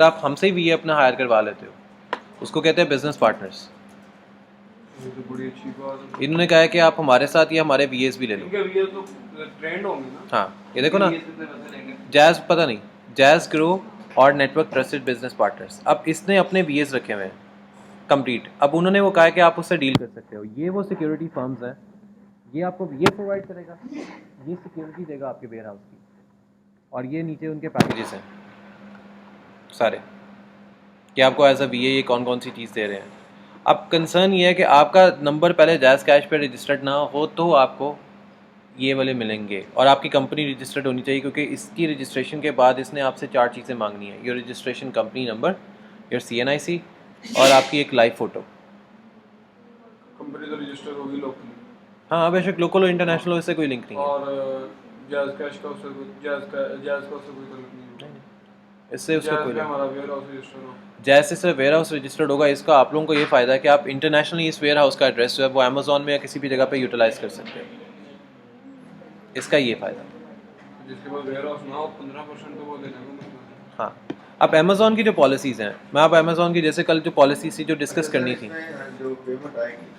आप हमसे ही वीए अपना हायर करवा लेते हो, उसको कहते हैं बिजनेस पार्टनर्स। ये तो बड़ी अच्छी बात है। इन्होंने कहा है कि आप हमारे साथ या हमारे वीएस भी ले लो। इनके वीए तो ट्रेंड होंगे ना। हाँ ये देखो ना, VAs कितने पैसे लेंगे? जैज़ पता नहीं, जैज़ ग्रो और नेटवर्क ट्रस्टेड बिजनेस पार्टनर्स। अब इसने अपने वीएस रखे हुए हैं कंप्लीट। अब उन्होंने वो कहा है कि आप उससे डील कर सकते हो। ये वो सिक्योरिटी फर्म्स हैं, ये आपको ये प्रोवाइड करेगा, ये सिक्योरिटी देगा आपके वेयर हाउस की, और ये नीचे उनके पैकेजेस हैं सारे कि आपको एज अ वीए ये कौन कौन सी चीज़ दे रहे हैं। अब कंसर्न ये है कि आपका नंबर पहले जैज़ कैश पे रजिस्टर्ड ना हो तो आपको ये वाले मिलेंगे, और आपकी कंपनी रजिस्टर्ड होनी चाहिए, क्योंकि इसकी रजिस्ट्रेशन के बाद इसने आपसे 4 चीज़ें मांगनी है: your registration company number, your CNIC, और आपकी एक लाइव फ़ोटो। कंपनी तो रजिस्टर होगी लोकली। हाँ बेशक लोकल हो इंटरनेशनल हो, इससे कोई लिंक नहीं है। और जैज़ कैश का उससे जैज़ का उससे कोई ताल्लुक नहीं है। इससे उसका जैज़ कोई में लिंक, हमारा वेयर हाउस रजिस्टर हो। जैसे सिर्फ वेयर हाउस रजिस्टर्ड होगा, इसका आप लोगों को ये फ़ायदा है कि आप इंटरनेशनली इस वेयर हाउस का एड्रेस जो है वो अमेज़ॉन में या किसी भी जगह पे यूटिलाइज़ कर सकते हैं। इसका ये फ़ायदा है। जिसके पास वेयर हाउस ना हो 15% तो वो देने को मजबूर है। हाँ, अब अमेज़ॉन की जो पॉलिसीज़ हैं, मैं अब अमेज़ॉन की जैसे कल जो पॉलिसी थी जो डिस्कस करनी थी, जो पेमेंट आएगी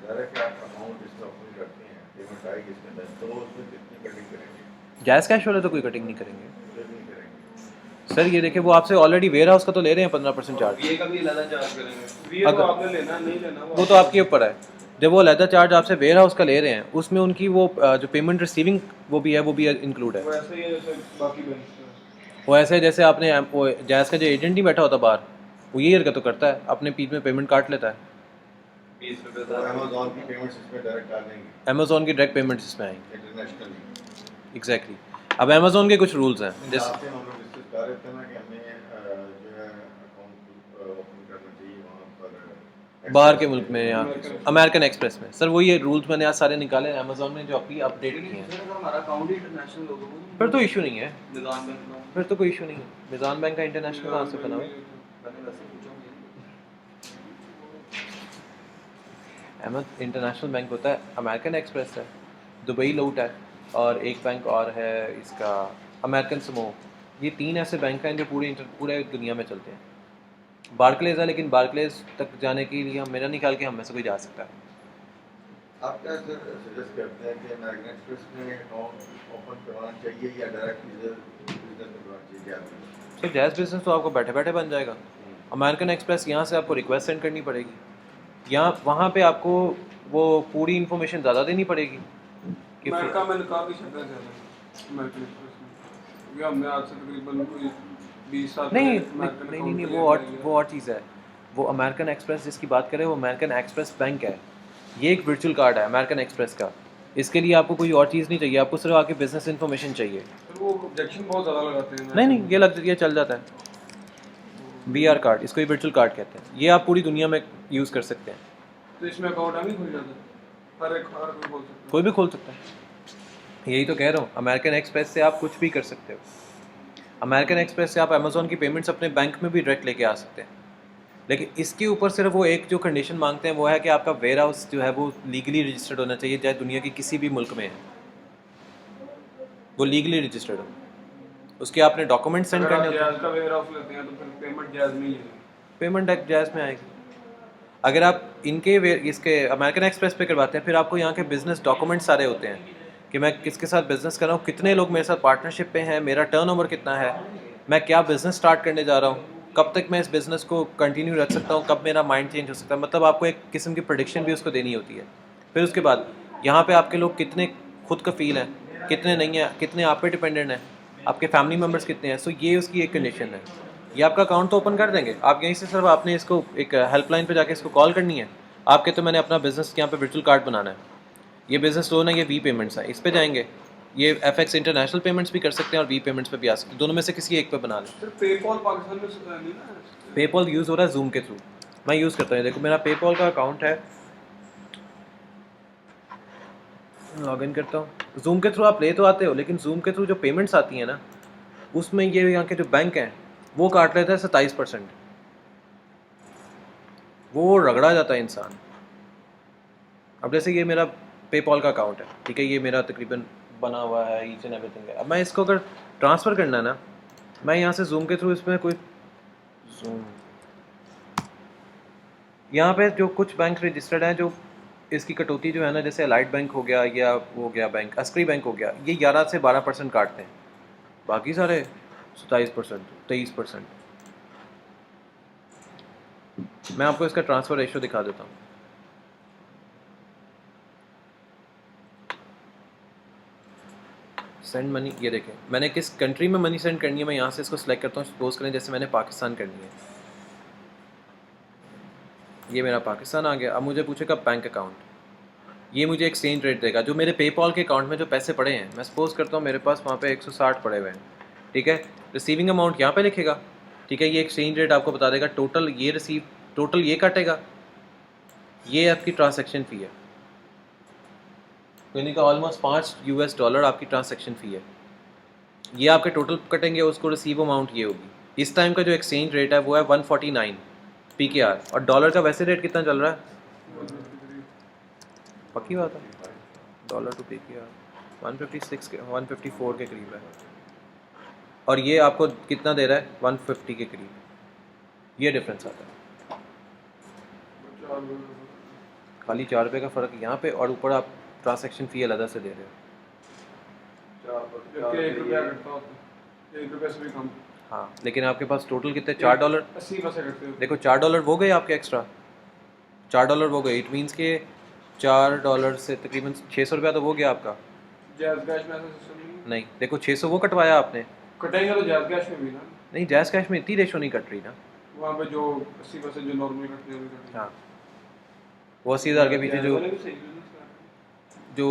डायरेक्ट आप अकाउंट इसमें ओपन करते हैं, पेमेंट आएगी इसके अंदर, तो उसमें कितनी कटिंग करेंगे? जैज़ कैश वाले तो कोई कटिंग नहीं करेंगे फिर नहीं करेंगे। सर। ये देखिए वो आपसे ऑलरेडी वेयर हाउस का तो ले रहे हैं 15% चार्ज। वीए का भी अलग चार्ज करेंगे। वीए तो अगर आपने लेना नहीं लेना वो तो आपके ऊपर है। जब वो अलहदा चार्ज आपसे वेयर हाउस का ले रहे हैं, उसमें उनकी वो जो पेमेंट रिसीविंग वो भी है, वो भी इंक्लूड है। वैसे ही है जैसे बाकी बैंक वो ऐसे जैसे आपने वो जैज़ का जो एजेंट नहीं बैठा होता बाहर, वो यही हरकत तो करता है, अपने पीठ में पेमेंट काट लेता है। 20 रुपए तो अमेज़ॉन की पेमेंट्स इसमें डायरेक्ट आ जाएंगी अमेज़ॉन की डायरेक्ट पेमेंट्स इसमें आएंगी। इंटरनेशनली। एग्जैक्टली। अब अमेज़ॉन के कुछ रूल्स हैं जैसे आपसे हम लोग डिस्कस कर रहे थे ना कि हमें जो है अकाउंट ओपन करना चाहिए वहाँ पर बाहर के एक्सप्रेस मुल्क में या अमेरिकन अमेरिकन एक्सप्रेस में। सर वो ये रूल्स मैंने आज सारे निकाले हैं अमेज़ॉन ने जो अभी अपडेट किए हैं। अगर हमारा अकाउंट ही इंटरनेशनल होगा फिर तो इशू नहीं है, निजाम बैंक में फिर तो कोई इशू नहीं है। मिज़ान बैंक का इंटरनेशनल कहाँ से बना हुआ है? मैंने वैसे पूछा अहमद इंटरनेशनल बैंक होता है, अमेरिकन एक्सप्रेस है, दुबई लूट है, और एक बैंक और है इसका अमेरिकन समो। ये 3 ऐसे बैंक हैं जो पूरे दुनिया में चलते हैं। बार्कलेज है, लेकिन बार्कलेज तक जाने के लिए हम मेरा नहीं ख्याल कि हम में से कोई जा सकता है। आप क्या सजेस्ट करते हैं कि अमेरिकन एक्सप्रेस में अकाउंट ओपन करवाना चाहिए या डायरेक्ट बिजनेस में करवाना चाहिए क्या? सो जैज़ बिजनेस तो आपको बैठे बैठे बन जाएगा। अमेरिकन एक्सप्रेस यहाँ से आपको रिक्वेस्ट सेंड करनी पड़ेगी, यहाँ वहाँ पे आपको वो पूरी इन्फॉर्मेशन ज़्यादा देनी पड़ेगी कि अमेरिका में काफ़ी शक्ल ज़्यादा अमेरिकन एक्सप्रेस में, क्योंकि हमने आज से तकरीबन कोई 20 साल नहीं पहले नहीं अमेरिकन नहीं नहीं, अकाउंट नहीं क्रिएट वो और चीज़ है। वो अमेरिकन एक्सप्रेस जिसकी बात करें वो अमेरिकन एक्सप्रेस बैंक है। ये एक वर्चुअल कार्ड है अमेरिकन एक्सप्रेस का। इसके लिए आपको कोई और चीज़ नहीं चाहिए, आपको सिर्फ आके बिजनेस इन्फॉर्मेशन चाहिए। फिर वो ऑब्जेक्शन बहुत ज़्यादा लगाते हैं नहीं नहीं, ये चल जाता है। VR कार्ड, इसको ही वर्चुअल कार्ड कहते हैं। ये आप पूरी दुनिया में यूज़ कर सकते हैं, तो इसमें अकाउंट नहीं खुल जाता, हर कोई खोल सकता कोई भी खोल सकता है। यही तो कह रहा हूँ, अमेरिकन एक्सप्रेस से आप कुछ भी कर सकते हो। अमेरिकन एक्सप्रेस से आप अमेज़ॉन की पेमेंट्स अपने बैंक में भी डायरेक्ट लेके आ सकते हैं। लेकिन इसके ऊपर सिर्फ वो एक जो कंडीशन मांगते हैं वो है कि आपका वेयर हाउस जो है वो लीगली रजिस्टर्ड होना चाहिए, चाहे दुनिया के किसी भी मुल्क में है, वो लीगली रजिस्टर्ड हो। उसके आपने डॉक्यूमेंट सेंड अगर आप करने होते हैं। जैज़ का वेयर हाउस लेते हैं तो फिर पेमेंट जैज़ में ही है। पेमेंट एक जैज़ में आएगी। अगर आप इसके अमेरिकन एक्सप्रेस पे करवाते हैं, फिर आपको यहाँ के बिज़नेस डॉक्यूमेंट सारे होते हैं कि मैं किसके साथ बिज़नेस कर रहा हूँ, कितने लोग मेरे साथ पार्टनरशिप पे हैं, मेरा टर्नओवर कितना है, मैं क्या बिज़नेस स्टार्ट करने जा रहा हूँ, कब तक मैं इस बिज़नेस को कंटिन्यू रख सकता हूँ, कब मेरा माइंड चेंज हो सकता है। मतलब आपको एक किस्म की प्रेडिक्शन भी उसको देनी होती है। फिर उसके बाद यहाँ पे आपके लोग कितने खुद कफ़ील हैं, कितने नहीं हैं, कितने आप पे डिपेंडेंट हैं, आपके फैमिली मेम्बर्स कितने हैं। सो ये उसकी एक कंडीशन है। ये आपका अकाउंट तो ओपन कर देंगे आप, यहीं से सिर्फ आपने इसको एक हेल्पलाइन पे जाके इसको कॉल करनी है। आपके तो मैंने अपना बिज़नेस यहाँ पे वर्चुअल कार्ड बनाना है, ये बिज़नेस लोन है, ये वी पेमेंट्स है, इस पे जाएंगे। ये FX इंटरनेशनल पेमेंट्स भी कर सकते हैं और वी पेमेंट्स पे भी आ सकते हैं, दोनों में से किसी एक पे बना लें। सिर्फ पेपॉल पाकिस्तान में नहीं ना। पेपॉल यूज़ हो रहा है जूम के थ्रू, मैं यूज़ करता हूँ। देखो मेरा पेपॉल का अकाउंट है, लॉग इन करता हूँ। जूम के थ्रू आप ले तो आते हो, लेकिन जूम के थ्रू जो पेमेंट्स आती हैं ना, उसमें ये यहाँ के जो बैंक हैं वो काट लेते हैं 27%। वो रगड़ा जाता है इंसान। अब जैसे ये मेरा पेपॉल का अकाउंट है, ठीक है, ये मेरा तकरीबन बना हुआ है, ईच एंड एवरीथिंग है। अब मैं इसको अगर ट्रांसफ़र करना है ना, मैं यहाँ से जूम के थ्रू इसमें कोई यहाँ पे जो कुछ बैंक रजिस्टर्ड हैं जो इसकी कटौती जो है ना, जैसे अलाइड बैंक हो गया या वो गया बैंक अस्करी बैंक हो गया, ये 11 से 12% काटते हैं, बाकी सारे 27%, 23%। मैं आपको इसका ट्रांसफ़र रेशो दिखा देता हूँ। सेंड मनी, ये देखें मैंने किस कंट्री में मनी सेंड करनी है, मैं यहाँ से इसको सिलेक्ट करता हूँ। सपोज करें जैसे मैंने पाकिस्तान करनी है, ये मेरा पाकिस्तान आ गया। अब मुझे पूछेगा बैंक अकाउंट, ये मुझे एक्सचेंज रेट देगा जो मेरे पेपॉल के अकाउंट में जो पैसे पड़े हैं। मैं सपोज करता हूँ मेरे पास वहाँ पे 160 पड़े हुए हैं, ठीक है। रिसीविंग अमाउंट यहाँ पे लिखेगा, ठीक है। ये एक्सचेंज रेट आपको बता देगा, टोटल ये रिसीव, टोटल ये काटेगा, ये आपकी ट्रांसैक्शन फ़ी है, यानी कि ऑलमोस्ट $5 आपकी ट्रांसैक्शन फ़ी है। ये आपके टोटल कटेंगे, उसको रिसीव अमाउंट ये होगी। इस टाइम का जो एक्सचेंज रेट है वो है 149 PKR, और डॉलर का वैसे रेट कितना चल रहा है? पक्की बात है, डॉलर टू PKR 156 के 154 के करीब है, और ये आपको कितना दे रहा है? 150 के करीब। ये डिफरेंस आता है, खाली ₹4 का फ़र्क यहाँ पे, और ऊपर आप ट्रांसैक्शन फ़ी अलग से दे रहे हो। ₹1 से भी कम। हाँ, लेकिन आपके पास टोटल कितने? $4। 80 पैसे करते हो। देखो $4 वो गए आपके एक्स्ट्रा, $4 वो गए। इट मीन्स के $4 से तकरीबन ₹600 तो वो गया आपका। जैज़ कैश में ऐसा सिस्टम नहीं, देखो 600 वो कटवाया आपने। कटेंगे तो जैज़ कैश में भी ना। नहीं, जैज़ कैश में इतनी रेशो नहीं कट रही ना। वहाँ पे जो 80 पैसे जो नॉर्मल कटते हैं, हाँ, वो 80,000 के पीछे जो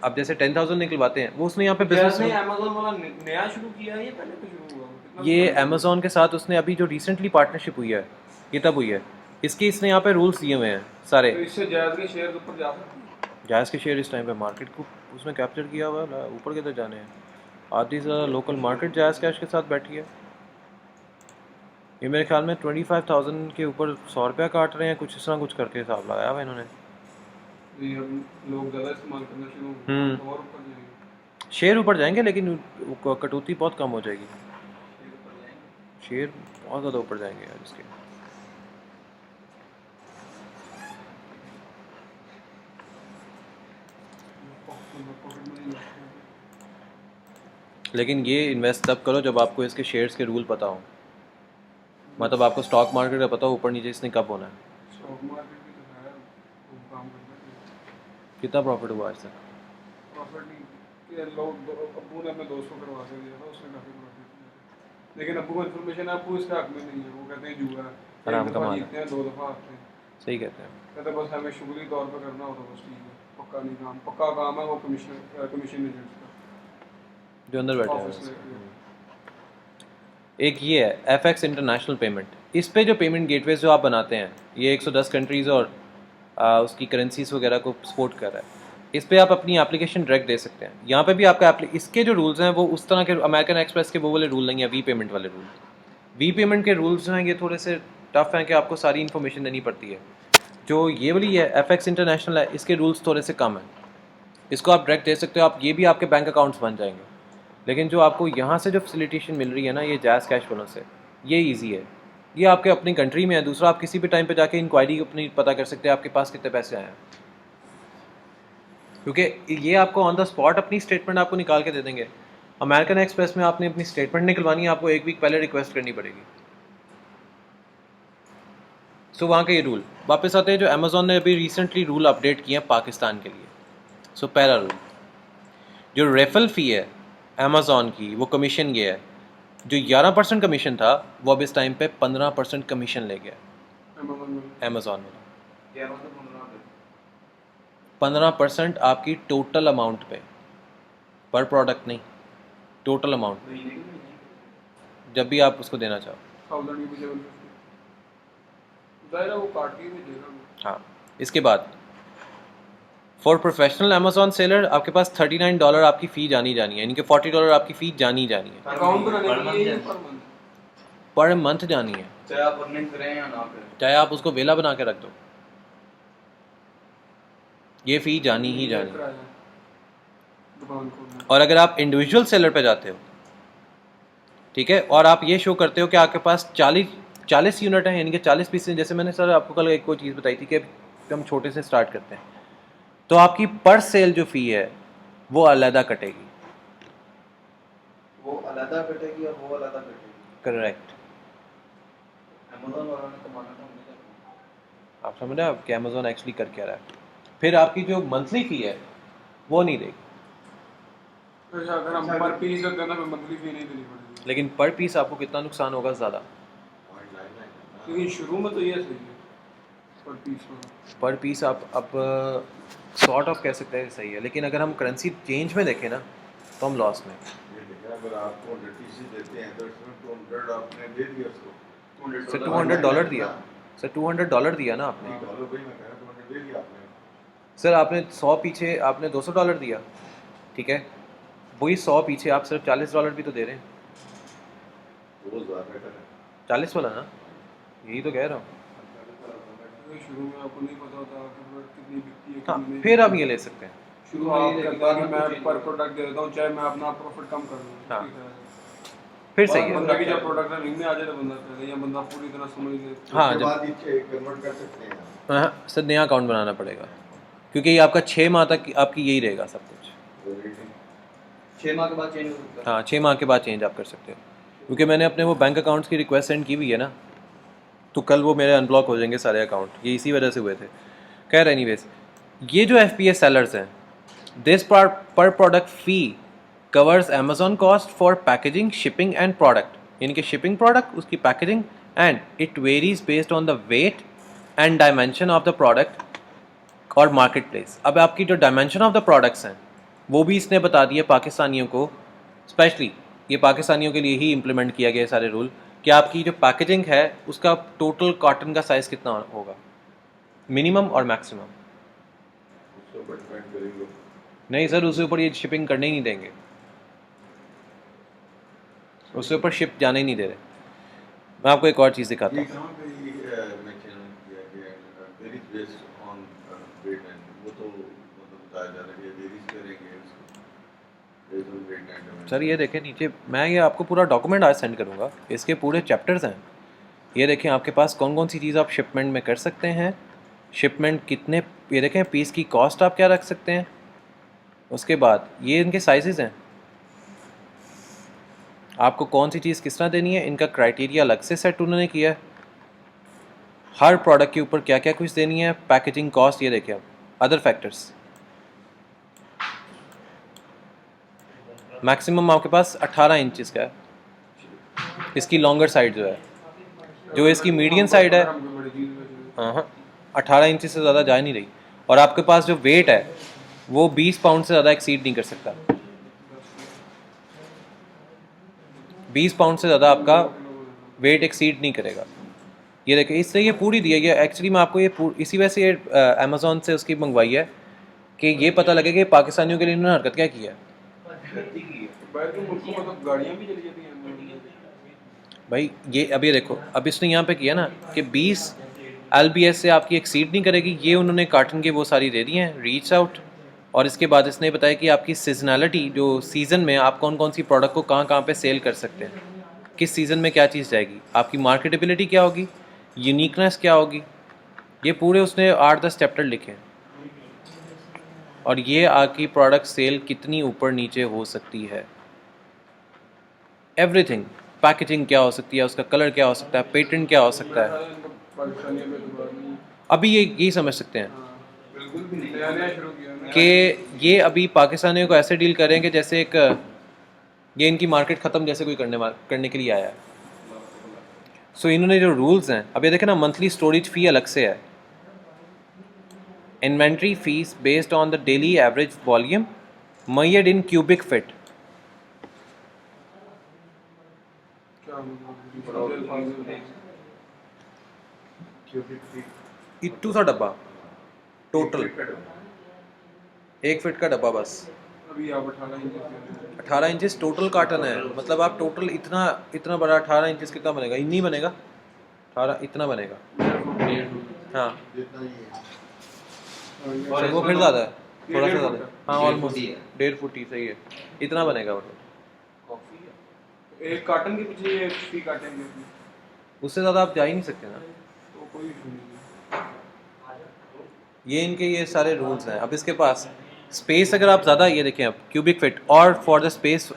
अब जैसे 10,000 निकलवाते हैं, वो उसने यहाँ पे बिजनेस में, अमेज़न वाला नया शुरू किया है, ये पहले तो शुरू हुआ? ये अमेज़ॉन के साथ उसने अभी जो रिसेंटली पार्टनरशिप हुई है, ये तब हुई है। इसके इसने यहाँ पे रूल्स दिए हुए हैं सारे। तो इससे जायज़ के शेयर ऊपर जा सकते हैं। जायज़ के शेयर इस टाइम पे मार्केट को उसने कैप्चर किया हुआ है, ऊपर किधर जाने हैं। आधी से ज़्यादा लोकल मार्केट जायज़ कैश के साथ बैठी है। ये मेरे ख्याल में 25,000 के ऊपर ₹100 काट रहे हैं, कुछ इस तरह कुछ करके हिसाब लगाया हुआ इन्होंने। ये अब लोग ज़्यादा इस्तेमाल करना शुरू होंगे तो और ऊपर जाएंगे। शेयर ऊपर जाएंगे, लेकिन कटौती बहुत कम हो जाएगी। शेयर बहुत ज़्यादा ऊपर जाएंगे यार इसके। लेकिन ये इन्वेस्ट तब करो जब आपको इसके शेयर्स के रूल पता हो, मतलब आपको स्टॉक मार्केट का पता हो ऊपर नीचे इसने कब होना है। स्टॉक मार्केट भी तो है, वो काम करता है। कितना प्रॉफिट हुआ आज तक? प्रॉफिट नहीं, ये लोग अब्बू ने अपने दोस्त को करवा के दिया था, उसने काफ़ी प्रॉफिट किया। लेकिन अब्बू को इन्फॉर्मेशन है, अब्बू इसके हक में नहीं है, वो कहते हैं जुआ है, हराम का माल है। जीतते हैं 2 दफ़ा आते हैं। सही कहते हैं। कहते बस हमें शुगली तौर पर करना हो तो बस ठीक है, पक्का नहीं काम, पक्का काम है वो कमीशन एजेंट्स का जो अंदर बैठे ऑफिस हैं। में। एक ये है FX इंटरनेशनल पेमेंट। इस पे जो पेमेंट गेटवेज जो आप बनाते हैं, ये 110 कंट्रीज़ और उसकी करेंसीज वगैरह को सपोर्ट कर रहा है। इस पे आप अपनी एप्लीकेशन डायरेक्ट दे सकते हैं। यहाँ पे भी आपका इसके जो रूल्स हैं वो उस तरह के अमेरिकन एक्सप्रेस के वो वाले रूल नहीं है, वी पेमेंट वाले रूल। वी पेमेंट के रूल्स जो हैं ये थोड़े से टफ हैं कि आपको सारी इन्फॉर्मेशन देनी पड़ती है। जो ये वाली है FX इंटरनेशनल है, इसके रूल्स थोड़े से कम हैं। इसको आप डायरेक्ट दे सकते हो, आप ये भी आपके बैंक अकाउंट्स बन जाएंगे। लेकिन जो आपको यहाँ से जो फैसिलिटेशन मिल रही है ना, ये जायज़ कैश वालों से, ये ईजी है। ये आपके अपनी कंट्री में है। दूसरा, आप किसी भी टाइम पे जाके इंक्वायरी अपनी पता कर सकते हैं आपके पास कितने पैसे आए हैं, क्योंकि ये आपको ऑन द स्पॉट अपनी स्टेटमेंट आपको निकाल के दे देंगे। अमेरिकन एक्सप्रेस में आपने अपनी स्टेटमेंट निकलवानी है, आपको 1 वीक पहले रिक्वेस्ट करनी पड़ेगी। सो वहाँ के ये रूल। वापस आते हैं जो अमेज़ॉन ने अभी रिसेंटली रूल अपडेट किए हैं पाकिस्तान के लिए। सो पहला रूल, जो रेफल फ़ी है अमेज़ॉन की, वो कमीशन ये है, जो 11% कमीशन था वो अब इस टाइम पे 15% कमीशन ले गया अमेज़ॉन में। 15% आपकी टोटल अमाउंट पे, पर प्रोडक्ट नहीं, टोटल अमाउंट, जब भी आप उसको देना चाहो। 1000 की भी दायरा वो काट के भी देगा। हाँ, इसके बाद फॉर प्रोफेशनल अमेज़ॉन सेलर आपके पास $39 आपकी फ़ी जानी है, यानी कि $40 आपकी फ़ी जानी है। अकाउंट बनाने के लिए पर मंथ, पर मंथ जानी है, चाहे आप अर्निंग करें या ना करें, चाहे आप उसको वेला बना के रख दो, ये फ़ी जानी ही जानी है। दुकान खोलना। और अगर आप इंडिविजुअल सेलर पे जाते हो, ठीक है, और आप ये शो करते हो कि आपके पास 40 यूनिट हैं, यानी कि 40 पीस हैं। जैसे मैंने सर आपको कल एक कोई चीज़ बताई थी कि हम छोटे से स्टार्ट करते हैं, तो आपकी पर सेल जो फ़ी है वो अलहदा कटेगी। वो अलग कटेगी और वो अलग कटेगी। करेक्ट। अमेज़न वालों ने कमाना था, हमने क्या करना? आप समझ रहे हैं कि अमेज़ोन एक्चुअली कर क्या रहा है। फिर आपकी जो मंथली फ़ी है वो नहीं देगी, अच्छा अगर हम पर पीस रखते हैं ना, मंथली फी नहीं देनी पड़ेगी। लेकिन पर पीस आपको कितना नुकसान होगा ज़्यादा। पॉइंट लाइन है लेकिन शुरू में तो ये सही है पर पीस में। पर पीस आप अब सॉर्ट ऑफ कह सकते हैं सही है, लेकिन अगर हम करेंसी चेंज में देखें ना तो हम लॉस में। ये देखिए अगर आपको 100 TC देते हैं तो इसमें 200 आपने दे दिया उसको। सर $200 दिया, सर $200 दिया ना आपने। $1 भाई मैं कह रहा हूँ 200 दे दिया आपने। सर आपने 100 पीछे आपने $200 दिया, ठीक है, वही 100 पीछे आप सिर्फ $40 भी तो दे रहे हैं। तो वो ज़्यादा बेटर है। 40 वाला ना, यही तो कह रहा हूँ। क्योंकि शुरू में आपको नहीं पता होता कि प्रोडक्ट कितनी बिकती है हाँ, कितनी नहीं फिर आप बिकती। ये ले सकते हैं। शुरू में आप कहते हैं कि मैं पर प्रोडक्ट दे देता हूँ, चाहे मैं अपना प्रॉफिट कम कर लूँ। हाँ। ठीक है। फिर सही है। बंदा की जब प्रोडक्ट रनिंग में आ जाए तो बंदा करे, या बंदा पूरी तरह समझ ले। हाँ, उसके जब बाद ये कन्वर्ट कर सकते हैं। हाँ सर नया अकाउंट बनाना पड़ेगा, क्योंकि ये आपका 6 माह तक आपकी यही रहेगा सब कुछ। वो रेटिंग 6 माह के बाद चेंज हो सकता है। हाँ 6 माह के बाद चेंज आप कर सकते हो, क्योंकि मैंने अपने वो बैंक अकाउंट्स की रिक्वेस्ट सेंड की हुई है ना, तो कल वो मेरे अनब्लॉक हो जाएंगे सारे अकाउंट, ये इसी वजह से हुए थे। खैर एनीवेज, ये जो FPS सेलर्स हैं, this per product fee covers Amazon cost for packaging, shipping and product, यानी कि शिपिंग प्रोडक्ट, उसकी packaging, and it varies based on the weight and dimension of the product और मार्केट प्लेस। अब आपकी जो dimension of the products हैं वो भी इसने बता दिया पाकिस्तानियों को, स्पेशली ये पाकिस्तानियों के लिए ही इम्प्लीमेंट किया गया सारे रूल, कि आपकी जो पैकेजिंग है उसका टोटल कॉटन का साइज़ कितना होगा, मिनिमम और मैक्सिमम। उसके ऊपर डिपेंड करेंगे। नहीं सर, उसके ऊपर ये शिपिंग करने ही नहीं देंगे, उसके ऊपर शिप जाने ही नहीं दे रहे। मैं आपको एक और चीज़ दिखाता ये हूँ। कहाँ पे मेंशन किया गया है varies based on weight and, वो तो मतलब बताया जा रहा है कि वेरीज करेंगे उसको based on weight and. Sir ये देखें नीचे, मैं ये आपको पूरा डॉक्यूमेंट आज सेंड करूँगा, इसके पूरे चैप्टर्स हैं। ये देखें आपके पास कौन कौन सी चीज़ आप शिपमेंट में कर सकते हैं, शिपमेंट कितने, ये देखें पीस की कॉस्ट आप क्या रख सकते हैं, उसके बाद ये इनके साइजेस हैं, आपको कौन सी चीज़ किस तरह देनी है, इनका क्राइटेरिया अलग से सेट उन्होंने किया है, हर प्रोडक्ट के ऊपर क्या क्या कुछ देनी है, पैकेजिंग कॉस्ट, ये देखिए आप, अदर फैक्टर्स। मैक्सिमम आपके पास 18 इंचज़ का है, इसकी लॉन्गर साइड जो है, जो इसकी मीडियम साइड है, हाँ 18 इंच से ज़्यादा जा नहीं रही, और आपके पास जो वेट है वो 20 पाउंड से ज़्यादा एक्सीड नहीं कर सकता, 20 पाउंड से ज़्यादा आपका वेट एक्सीड नहीं करेगा। ये देखिए इससे ये पूरी दी है, ये एक्चुअली मैं आपको ये इसी वजह से ये अमेज़ॉन से उसकी मंगवाई है कि ये पता लगे कि पाकिस्तानियों के लिए इन्होंने हरकत क्या की है। बाहर के मुल्कों में तो गाड़ियाँ भी चली जाती हैं। भाई ये अब ये देखो, अब इसने यहाँ पे किया ना कि 20 LBS से आपकी एक्सीड नहीं करेगी, ये उन्होंने कार्टन के वो सारी दे दी हैं, रीच आउट। और इसके बाद इसने बताया कि आपकी सीजनलिटी, जो सीज़न में आप कौन कौन सी प्रोडक्ट को कहाँ कहाँ पे सेल कर सकते हैं, किस सीज़न में क्या चीज़ जाएगी, आपकी मार्केटेबिलिटी क्या होगी, यूनिकनेस क्या होगी, ये पूरे उसने 8-10 चैप्टर लिखे हैं। और ये आपकी प्रोडक्ट सेल कितनी ऊपर नीचे हो सकती है, एवरीथिंग, पैकेजिंग क्या हो सकती है, उसका कलर क्या हो सकता है, पेटेंट क्या हो सकता है, पाकिस्तानियों में दोबारा नहीं। अभी ये यही समझ सकते हैं हाँ, बिल्कुल भी नहीं, नया नया शुरू किया है। कि ये अभी पाकिस्तानियों को ऐसे डील करेंगे जैसे एक ये इनकी मार्केट ख़त्म जैसे कोई करने के लिए आया है। सो इन्होंने जो रूल्स हैं, अब ये देखें ना, मंथली स्टोरेज फ़ी अलग से है, inventory fees based on the daily average volume measured in cubic fit. क्या मतलब इट्टू सा डब्बा टोटल, 1 फिट का डब्बा बस, अभी आप 18 इंच के 18 इंचेस टोटल कार्टन है, मतलब आप टोटल इतना इतना बड़ा 18 इंचेस कितना बनेगा, इन्हीं बनेगा 18, इतना बनेगा। हाँ जितना ये है। सर वो फिर ज़्यादा है, थोड़ा सा 1.5 ज़्यादा फुट है, हाँ ऑलमोस्ट 1.5 फुट ही सही है, इतना बनेगा वो। एक कार्टन के पीछे ये फी काटेंगे। उससे ज़्यादा आप जा ही नहीं सकते ना। तो कोई इशू नहीं है। ये इनके ये सारे रूल्स हैं। अब इसके पास स्पेस अगर आप ज़्यादा, ये देखें अब क्यूबिक फिट और for the space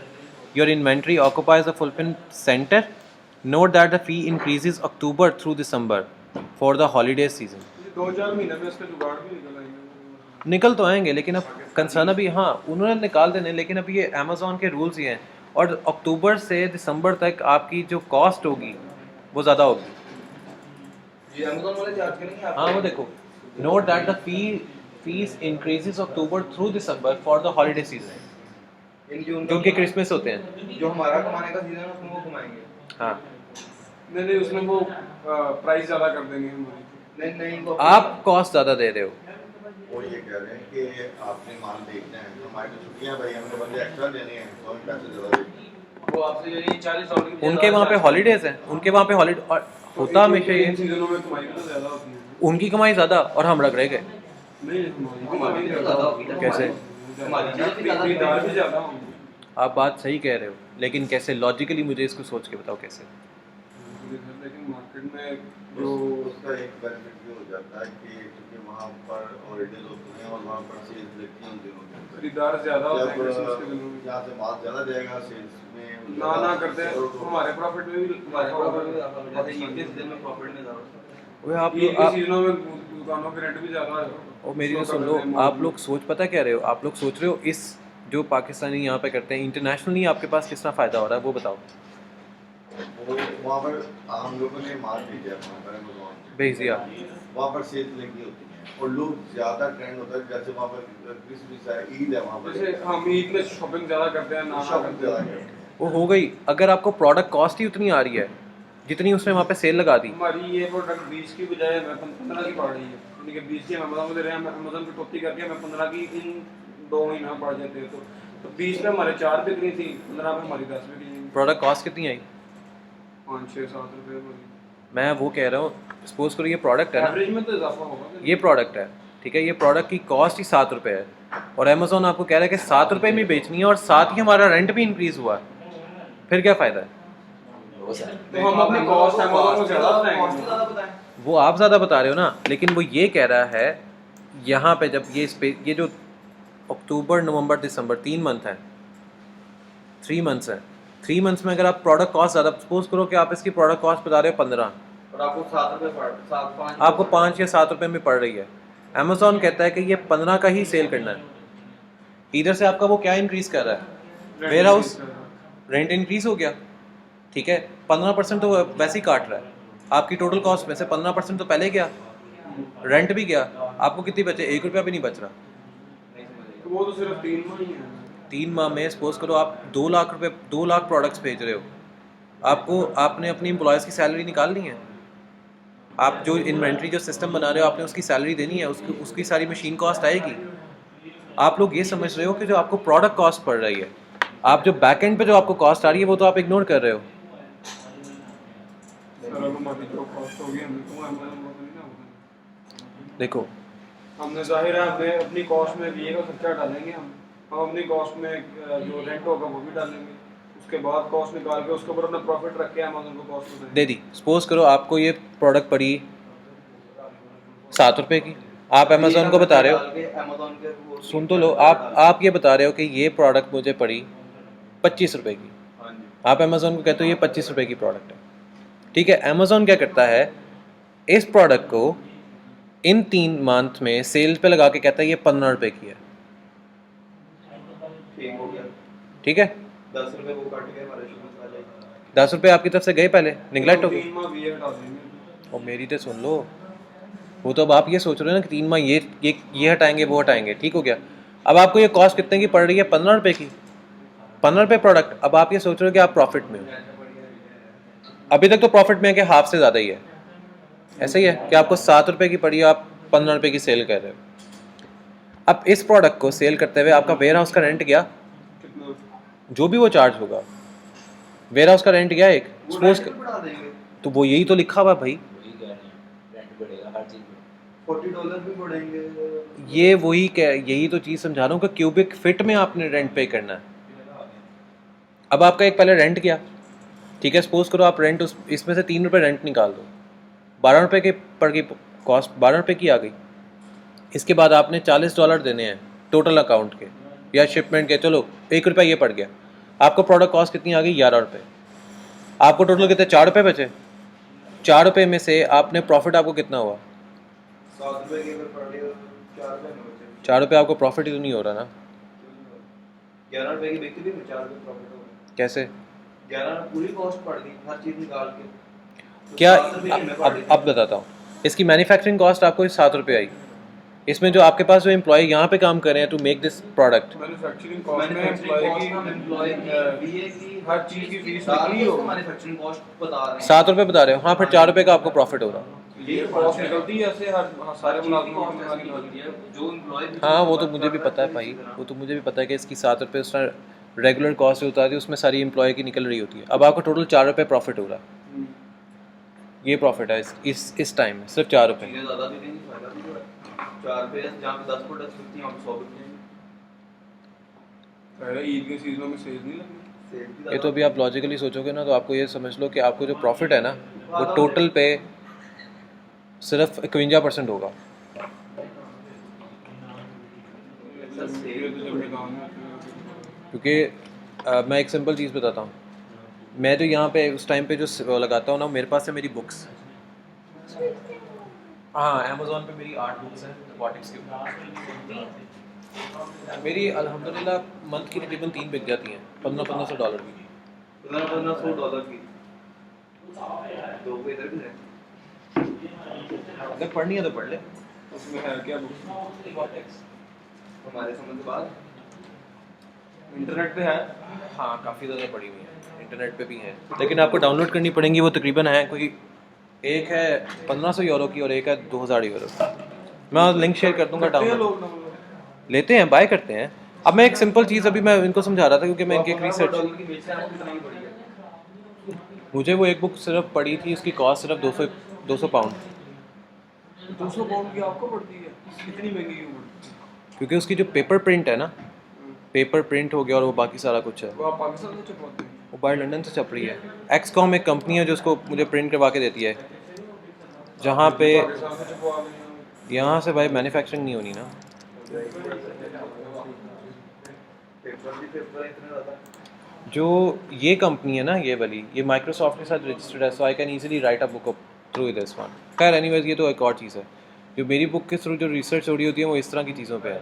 your inventory occupies the fulfil centre, note that the fee increases October through December for the holiday season. ये 2-4 महीने में इसके जुगाड़ भी निकल आएंगे। निकल तो आएंगे, लेकिन अब कंसर्न अभी, हाँ उन्होंने निकाल देने, लेकिन अभी ये अमेज़ॉन के रूल्स ही हैं और अक्टूबर से दिसंबर तक आपकी जो कॉस्ट होगी वो ज़्यादा होगी। ये अमेज़न वाले चार्ज करेंगे आप? हाँ वो देखो, note that the fees increases October through December for the holiday season, in जो जो उनके क्रिसमस होते हैं। जो हमारा कमाने का सीजन है उसमें वो कमाएंगे। हाँ नहीं उसमें वो प्राइस ज़्यादा कर देंगे हमारी। नहीं इनको आप कॉस्ट ज़्यादा दे रहे हो। वो ये कह रहे हैं कि आपने माल देखना है, तो हमारी तो छुट्टियां भाई, हमने बंदे एक्स्ट्रा देने हैं तो हम पैसे ज़्यादा देंगे। वो आपसे यही 40 और की उनके वहाँ पे हॉलीडेज हैं, उनके वहाँ पे हॉलीडे और होता हमेशा इन ये, सीजनों में कमाई तो ज़्यादा होती है। उनकी कमाई ज़्यादा और हम रख रह गए। नहीं हमारी तो ज़्यादा होगी। कैसे? हमारी चीज़ भी ज़्यादा खरीदार भी ज़्यादा होंगे। आप बात सही कह रहे हो, लेकिन कैसे लॉजिकली मुझे इसको सोच के बताओ कैसे। लेकिन मार्केट में जो जो उसका एक बेनिफिट ये हो जाता है कि क्योंकि वहाँ पर हॉलीडेज होती हैं और वहाँ पर सेल्स लगती हैं उन दिनों के अंदर। खरीदार ज़्यादा होते हैं जब क्रिसमस के दिनों में। यहाँ से माल ज़्यादा जाएगा सेल्स में, ना करते हैं तो हमारे प्रॉफिट में भी हमारे प्रॉफिट में ज़्यादा हो जाता है। ईद के सीजन में प्रॉफिट में ज़्यादा होता है। वो आप ईद के सीजनों में दुकानों के रेट भी ज़्यादा है। और मेरी तो सुन लो, आप लोग सोच पता क्या रहे हो, आप लोग सोच रहे हो इस जो पाकिस्तानी यहाँ पे करते हैं इंटरनेशनली आपके पास कितना फ़ायदा हो रहा है वो बताओ। वहाँ पर हम लोगों ने माल भेजा वहाँ पर अमेज़न पे, भेज दिया। वहाँ पर सेल्स लगी होती हैं और लोग ज़्यादा ट्रेंड होता है, जैसे वहाँ पर क्रिसमस है, ईद है, वहाँ पर जैसे हम ईद में शॉपिंग ज़्यादा करते हैं ना शॉपिंग करते ज़्यादा हैं। करते हैं। वो हो गई, अगर आपको प्रोडक्ट कॉस्ट ही उतनी आ रही है जितनी उसने वहाँ पे सेल लगा दी। हमारी ये प्रोडक्ट 20 की बजाय हमें 15 की पड़ रही है, यानी कि 20 की हम अमेज़न को दे रहे हैं, अमेज़न पे टोपी करके हमें 15 की इन 2 महीना पड़ जाते हैं। तो 20 पे हमारे 4 बिक रही थी, 15 पे हमारी 10 बिक रही थी। प्रोडक्ट कॉस्ट कितनी आई? 5-6-7 रुपये मैं वो कह रहा हूँ, सपोज करो ये प्रोडक्ट है ना, एवरेज में तो इजाफा होगा। ये प्रोडक्ट है ठीक है, ये प्रोडक्ट की कॉस्ट ही 7 रुपये है और अमेज़ोन आपको कह रहा है कि 7 रुपये में बेचनी है और साथ ही हमारा रेंट भी इंक्रीज़ हुआ है, फिर क्या फ़ायदा है? तो हम अपनी कॉस्ट अमेज़न को ज़्यादा कॉस्ट बताएंगे। ज़्यादा बताएं। वो आप ज़्यादा बता रहे हो ना, लेकिन वो ये कह रहा है यहाँ पे जब ये जो अक्टूबर नवंबर दिसंबर 3 मंथ है, 3 मंथ्स है, 3 मंथ्स में अगर आप प्रोडक्ट कॉस्ट ज़्यादा, सपोज करो कि आप इसकी प्रोडक्ट कॉस्ट बता रहे हो 15, और आपको 7 रुपये पड़ 7-5 आपको 5 या 7 रुपये में पड़ रही है, अमेज़ॉन कहता है कि ये 15 का ही सेल करना है। इधर से आपका वो क्या इंक्रीज़ कर रहा है, वेयर हाउस रेंट इंक्रीज़ हो गया, ठीक है, 15% तो वैसे ही काट रहा है आपकी टोटल कॉस्ट में से, 15% तो पहले गया, रेंट भी गया, आपको कितनी बचे? 1 रुपया भी नहीं बच रहा। तो वो तो सिर्फ 3 माह ही है। 3 माह में सपोज करो आप 2 लाख रुपए, 2 लाख प्रोडक्ट्स भेज रहे हो, आपने अपनी एम्प्लॉयज़ की सैलरी निकालनी है, आप जो इन्वेंट्री जो सिस्टम बना रहे हो आपने उसकी सैलरी देनी है, उसकी सारी मशीन कॉस्ट आएगी। आप लोग ये समझ रहे हो कि जो आपको प्रोडक्ट कॉस्ट पड़ रही है, आप जो बैक एंड पे जो आपको कॉस्ट आ रही है वो तो आप इग्नोर कर रहे हो। सर अब हमारी जो कॉस्ट होगी हमें तो अमेज़न को नहीं ना होगा। देखो हमने जाहिर है हमने अपनी कॉस्ट में ये का खर्चा डालेंगे, हम अपनी कॉस्ट में जो रेंट होगा वो भी डालेंगे, उसके बाद कॉस्ट निकाल के उसके ऊपर अपना प्रॉफिट रख के अमेज़न को कॉस्ट बताएंगे। दे दी, सपोज करो आपको ये प्रोडक्ट पड़ी 7 रुपये की, आप अमेज़ोन को बता रहे हो, अमेज़न के वो सुन तो लो, आप ये बता रहे हो कि ये प्रोडक्ट मुझे पड़ी 25 रुपये की, हाँ जी आप अमेज़ोन को कहते हो ये 25 रुपये की प्रोडक्ट है, ठीक है। अमेज़ोन क्या करता है, इस प्रोडक्ट को इन 3 मंथ में सेल पे लगा के कहता है ये 15 रुपये की है, ठीक हो गया। ठीक है। 10 रुपये वो कट गए हमारे शुरू में वाले। 10 रुपये आपकी तरफ से गए पहले, निगलेक्ट हो गई। 3 माह भी हटा देंगे। और मेरी तो सुन लो, वो तो अब आप ये सोच रहे हो ना कि 3 माह ये हटाएंगे वो हटाएंगे, ठीक हो गया। अब आपको ये कॉस्ट कितने की पड़ रही है? 15 रुपये की, 15 रुपये प्रोडक्ट। अब आप ये सोच रहे हो कि आप प्रॉफिट में हो, अभी तक तो प्रॉफिट में है कि हाफ से ज़्यादा ही है, ऐसा ही है कि आपको 7 रुपये की पड़ी, आप 15 रुपये की सेल कर रहे हो। अब इस प्रोडक्ट को सेल करते हुए आपका वेयर हाउस का रेंट गया, कितना जो भी वो चार्ज होगा, वेयर हाउस का रेंट गया एक, वो सपोज रेंट बढ़ा देंगे। तो वो यही तो लिखा हुआ भाई, $40 भी बढ़ेंगे। ये वही यही तो चीज़ समझा रहा हूँ कि क्यूबिक फिट में आपने रेंट पे करना है। अब आपका एक पहले रेंट गया, ठीक है, सपोज करो आप रेंट उस इसमें से 3 रुपये रेंट निकाल दो, 12 रुपये के पर की कॉस्ट 12 रुपये की आ गई। इसके बाद आपने $40 देने हैं टोटल अकाउंट के या शिपमेंट के, चलो 1 रुपया ये पड़ गया, आपको प्रोडक्ट कॉस्ट कितनी आ गई? 11 रुपये। आपको टोटल कितने? 4 रुपये बचे। 4 रुपये में से आपने प्रॉफिट आपको कितना हुआ? 7 रुपए के पर डे 4 रुपए में बचे। 4 रुपये आपको प्रॉफिट ही तो नहीं हो रहा ना। 11 रुपए की बिकती थी, 4 रुपए प्रॉफिट हो गया। कैसे? 11 पूरी कॉस्ट पड़ गई हर चीज निकाल के। तो क्या 7 रुपए की मैं पड़ गई। अब बताता हूँ। इसकी मैन्युफैक्चरिंग कॉस्ट आपको 7 रुपये आई, इसमें जो आपके पास जो एम्प्लॉय यहाँ पे काम कर रहे हैं to make this product, manufacturing cost में मैन्युफैक्चरिंग एम्प्लॉय कॉस्ट की में बीए की हर चीज की फीस साथ निकली में हो। उसका मैन्युफैक्चरिंग कॉस्ट बता रहे हैं। 7 रुपये बता रहे हो, हाँ, फिर 4 रुपये का आपको प्रॉफिट हो रहा। ये कॉस्ट निकलती है ऐसे हर सारे मुलाजिमों की कॉस्ट निकलती है जो एम्प्लॉय। हाँ, वो तो मुझे भी पता है भाई, वो तो मुझे भी पता है कि इसकी 7 रुपये उसका रेगुलर कॉस्ट जो होता है उसमें सारी एम्प्लॉय की निकल रही होती है। अब आपको टोटल 4 रुपये प्रॉफिट हो रहा है, ये प्रॉफिट है इस टाइम में सिर्फ 4 रुपये। चीजें ज्यादा भी देंगी, फायदा भी हो रहा है। 4 रुपए जहाँ पे 10 प्रोडक्ट्स बिकती हैं वहाँ पे 100 बिकती हैं। पहले ईद के सीजनों में सेल नहीं लगती। सेल भी ये ज्यादा तो अभी आप लॉजिकली सोचोगे ना तो आपको ये समझ लो कि आपको जो प्रॉफिट है ना वो टोटल पे सिर्फ 51% होगा। सर सेल जब निकाल में आते हैं क्योंकि मैं एक सिंपल चीज़ बताता हूँ, मैं जो यहाँ पे उस टाइम पे जो लगाता हूँ ना, मेरे पास है मेरी बुक्स। हाँ, अमेज़ॉन पे मेरी 8 बुक्स हैं रोबोटिक्स की। मेरी अल्हम्दुलिल्लाह मंथ की तकरीबन 3 बिक जाती हैं $1500 की। $1,500 की 2 पे इधर भी है। अगर पढ़नी है तो पढ़ ले। उसमें है क्या बुक्स हमारे समझ के बाद इंटरनेट पे है। हाँ, काफ़ी ज़्यादा पड़ी हुई है, इंटरनेट पे भी है, लेकिन आपको डाउनलोड करनी पड़ेंगी। वो तकरीबन है कोई एक है €1500 की और एक है €2000 की। मैं लिंक शेयर कर दूंगा, करते हैं डाउनलोड लोग डाउनलोड। लेते हैं, बाय करते हैं। अब मैं एक सिंपल चीज़ अभी मैं इनको समझा रहा था क्योंकि मैं इनके एक रिसर्च, $15 की बेचते हैं वो कितना ही पड़ी है। मुझे वो एक बुक सिर्फ पड़ी थी, उसकी कॉस्ट सिर्फ 200 पाउंड, 200 पाउंड की आपको पड़ती है, कितनी महंगी क्यों पड़ती है? क्योंकि उसकी जो पेपर प्रिंट है ना, पेपर प्रिंट हो गया और वो बाकी सारा कुछ है, वो आप पाकिस्तान से छपवाते हैं? वो बाहर लंदन से छप रही है। एक्सकॉम एक कंपनी है जो उसको मुझे प्रिंट करवा के देती है, जहाँ पे पाकिस्तान से छपवा रहे हैं। यहाँ से भाई मैन्युफैक्चरिंग नहीं होनी ना। पेपर भी पेपर इतने ज़्यादा। जो ये कंपनी है ना, ये वाली, ये माइक्रोसॉफ्ट के साथ रजिस्टर्ड है, so I can easily write a book through this one. खैर एनीवेज, ये तो एक और चीज़ है। जो मेरी बुक के थ्रू जो रिसर्च हो रही होती है वो इस तरह की चीज़ों पे है।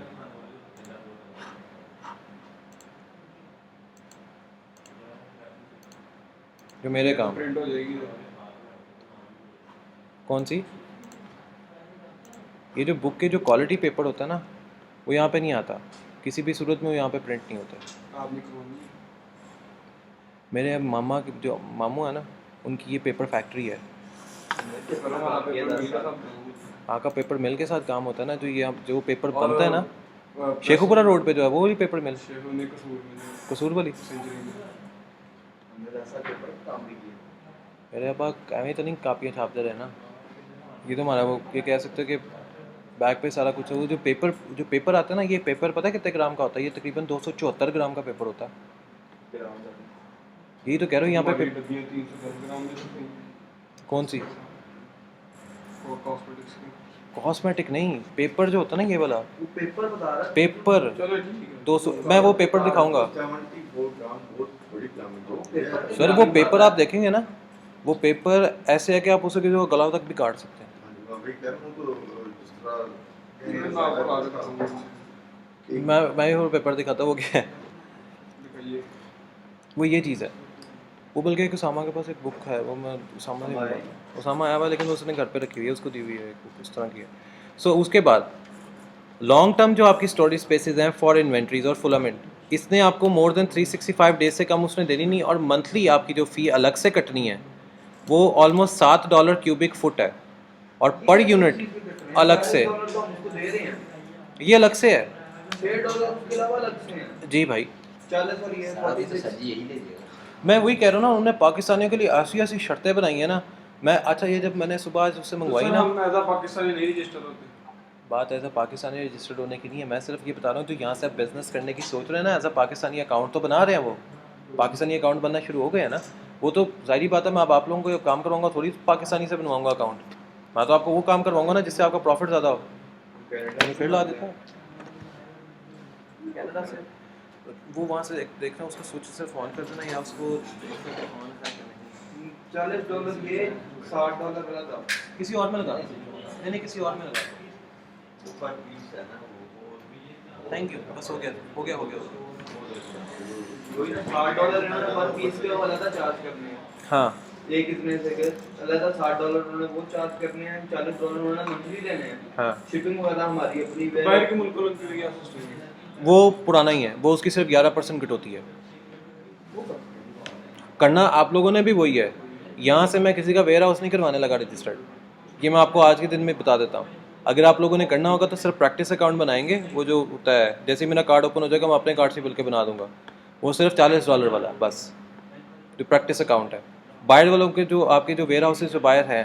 जो मेरे काम, प्रिंट हो जाएगी। कौन सी, ये जो बुक के जो क्वालिटी पेपर होता है ना, वो यहाँ पे नहीं आता किसी भी सूरत में, वो यहाँ पे प्रिंट नहीं होता। आपने करवानी है? मेरे मामा के जो मामू है ना, उनकी ये पेपर फैक्ट्री है। पेपर वाला पेपर मिलता था। वहाँ का पेपर मिल के साथ काम होता है ना, जो पेपर और, बनता है ना, प्रेस- शेखुपुरा रोड पे जो है वो वाली पेपर मिल, शेखों ने कसूर में जो कसूर वाली। सेंचुरी में। हमने ऐसा पेपर काम भी किया। मेरे अब्बा एवं तो नहीं कापियाँ छापते रहे ना, ये तो हमारा वो ये कह सकते हो कि बैग पे सारा कुछ है। वो जो पेपर आता है ना, ये पेपर पता है कितने ग्राम का होता है? ये तकरीबन 274 ग्राम का पेपर होता है। फिर हम जाते यही तो कह रहा हूँ यहाँ हमारी पे डब्बियाँ 310 ग्राम दे सकती हैं। कौन सी और कॉस्मेटिक्स की। कॉस्मेटिक नहीं, पेपर जो होता है ना ये वाला वो पेपर बता रहा है। पेपर चलो ठीक है। 200, मैं वो पेपर दिखाऊंगा 74 ग्राम बहुत बड़ी ग्राम है। सर। वो पेपर आप देखेंगे ना, वो पेपर ऐसे है कि आप उसे जो गला तक भी काट सकते हैं। मैं वही कह रहा हूँ, तो जिस मैं तरह आपको ला देता हूँ। मैं वो पेपर दिखाता हूँ, वो क्या है, दिखाइए। वो ये चीज़ है। वो बल्कि एक उसामा के पास एक बुक है, वो मैं उसामा से मिला, उसामा आया हुआ है, लेकिन वो उसने घर पे रखी हुई है, उसको दी हुई है एक बुक इस तरह की है। सो उसके बाद लॉन्ग टर्म जो आपकी स्टोरेज स्पेसेस हैं फॉर इन्वेंट्रीज और फुलामेंट, इसने आपको मोर देन 365 डेज से कम उसने देनी नहीं, और मंथली आपकी जो फ़ी अलग से कटनी है वो ऑलमोस्ट $7 क्यूबिक फुट है, और पर यूनिट अलग से, $6 तो हम उसको दे रहे हैं। ये अलग से है। $6 उसके अलावा अलग से हैं। जी भाई, 40 और ये 46। मैं वही कह रहा हूँ ना, उन्होंने पाकिस्तानियों के लिए ऐसी ऐसी शर्तें बनाई हैं ना। मैं अच्छा, ये जब मैंने सुबह आज उससे मंगवाई तो ना, हम एज अ पाकिस्तानी नहीं रजिस्टर होते। बात एज अ पाकिस्तानी रजिस्टर्ड होने की नहीं है, मैं सिर्फ ये बता रहा हूँ जो यहाँ से आप बिज़नेस करने की सोच रहे हैं ना, एज अ पाकिस्तानी अकाउंट तो बना रहे हैं, वो पाकिस्तानी अकाउंट बनना शुरू हो गए हैं ना, वो तो जाहिर बात है, मैं अब आप लोगों को काम करवाऊंगा थोड़ी पाकिस्तानी से बनवाऊंगा अकाउंट। मैं तो आपको वो काम करवाऊंगा ना जिससे आपका प्रॉफिट ज़्यादा हो। मैंने फिर ला देता है कनाडा से। वो वहाँ से देखना, उसको स्विच से फ़ोन कर देना या उसको देखना कि ऑन है कि नहीं। $40 ये $60 वाला था। किसी और में लगा, नहीं किसी और में लगा। ऊपर पीस है ना वो थैंक यू, बस हो गया हो गया हो गया। वही ना $60 इन्होंने पर पीस के वाला था चार्ज करने हैं। हाँ एक इतने से के अलग था $60 उन्होंने वो चार्ज करने हैं, $40 उन्होंने मंथली लेने हैं। हाँ, शिपिंग वगैरह हमारी अपनी बाहर के मुल्कों में क्या सिस्टम है? वो पुराना ही है, वो उसकी सिर्फ 11% कट होती है। करना आप लोगों ने भी वही है। यहाँ से मैं किसी का वेयर हाउस नहीं करवाने लगा रजिस्टर्ड, ये मैं आपको आज के दिन में बता देता हूँ। अगर आप लोगों ने करना होगा तो सिर्फ प्रैक्टिस अकाउंट बनाएंगे, वो जो होता है जैसे ही मेरा कार्ड ओपन हो जाएगा मैं अपने कार्ड से बिल के बना दूंगा, वो सिर्फ $40 वाला बस, जो प्रैक्टिस अकाउंट है। बाहर वालों के जो आपके जो वेयर हाउसेज जो बाहर हैं,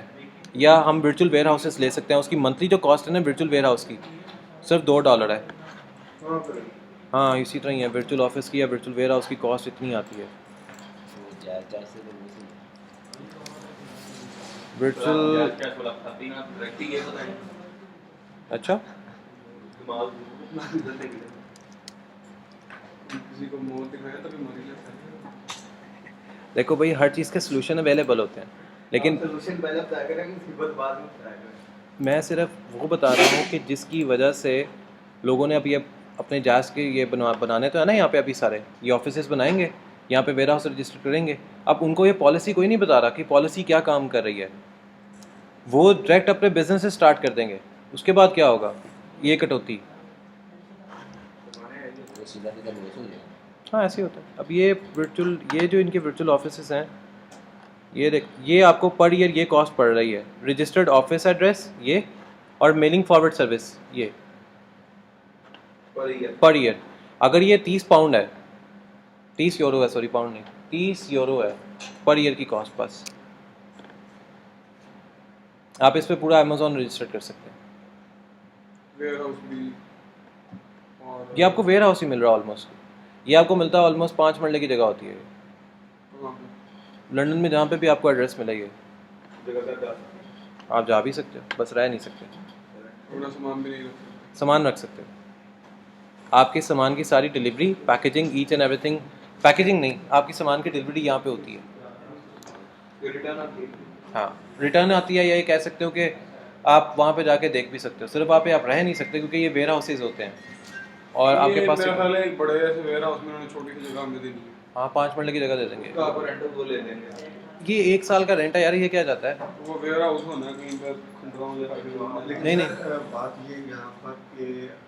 या हम वर्चुअल वेयर हाउसेज ले सकते हैं, उसकी मंथली जो कॉस्ट है ना वर्चुअल वेयर हाउस की सिर्फ $2 है। हाँ पर हाँ इसी तरह ही है, वर्चुअल ऑफिस की या वर्चुअल वेयर हाउस की कॉस्ट इतनी आती है। वर्चुअल कैश वाला खाती ना डायरेक्ट ही ये बताएं अच्छा, कमाल किसी को मौत दिखाया तभी मर ही जाता है। देखो भाई हर चीज़ के सोल्यूशन अवेलेबल होते हैं, लेकिन सोल्यूशन पहले बताया करें कि मुसीबत बाद में बताया करें। मैं सिर्फ वो बता रहा हूँ कि जिसकी वजह से लोगों ने अभी अपने जास के ये बनाने तो है ना, यहाँ पे अभी सारे ये ऑफिसेज बनाएंगे, यहाँ पे वेयर हाउस रजिस्टर करेंगे। अब उनको ये पॉलिसी कोई नहीं बता रहा कि पॉलिसी क्या काम कर रही है, वो डायरेक्ट अपने बिजनेस से स्टार्ट कर देंगे, उसके बाद क्या होगा, ये कटौती। हाँ ऐसे ही होता है। अब ये वर्चुअल, ये जो इनके वर्चुअल ऑफिसेज हैं, ये देख, ये आपको पर ईयर ये कॉस्ट पड़ रही है, रजिस्टर्ड ऑफिस एड्रेस ये, और मेलिंग फॉरवर्ड सर्विस ये पर ईयर। अगर ये 30 पाउंड है, 30 यूरो है, सॉरी पाउंड नहीं, 30 यूरो है पर ईयर की कॉस्ट। बस आप इस पे पूरा अमेजोन रजिस्टर कर सकते हैं। वेयर हाउस भी और ये आपको वेयर हाउस ही मिल रहा है ऑलमोस्ट, ये आपको मिलता है ऑलमोस्ट 5 मरले की जगह होती है हाँ, लंदन में, जहाँ पे भी आपको एड्रेस मिलेगी जगह तक जा सकते आप जा भी सकते हो, बस रह नहीं सकते। हैं। थोड़ा सामान भी नहीं रख सकते। सामान रख सकते हो, आपके सामान की सारी delivery, packaging, each and everything, packaging नहीं, आपकी सामान की डिलीवरी यहाँ पे होती है। फिर रिटर्न आती है। हाँ रिटर्न आती है, या ये कह सकते हो कि आप वहाँ पे जाके देख भी सकते हो, सिर्फ वहाँ पे आप रह नहीं सकते क्योंकि ये वेयर हाउसेज होते हैं और आपके पास मेरा ख्याल है एक बड़े ऐसे वेयर हाउस में उन्होंने छोटी सी जगह हमें देनी है। हाँ 5 मरले की जगह दे देंगे। उसका आप रेंट वो ले लेंगे। ये 1 साल का रेंट है यार, ये क्या जाता है। वो वेयर हाउस होना है कहीं पर खंडवा में या कहीं नहीं, नहीं। बात ये यहाँ पर कि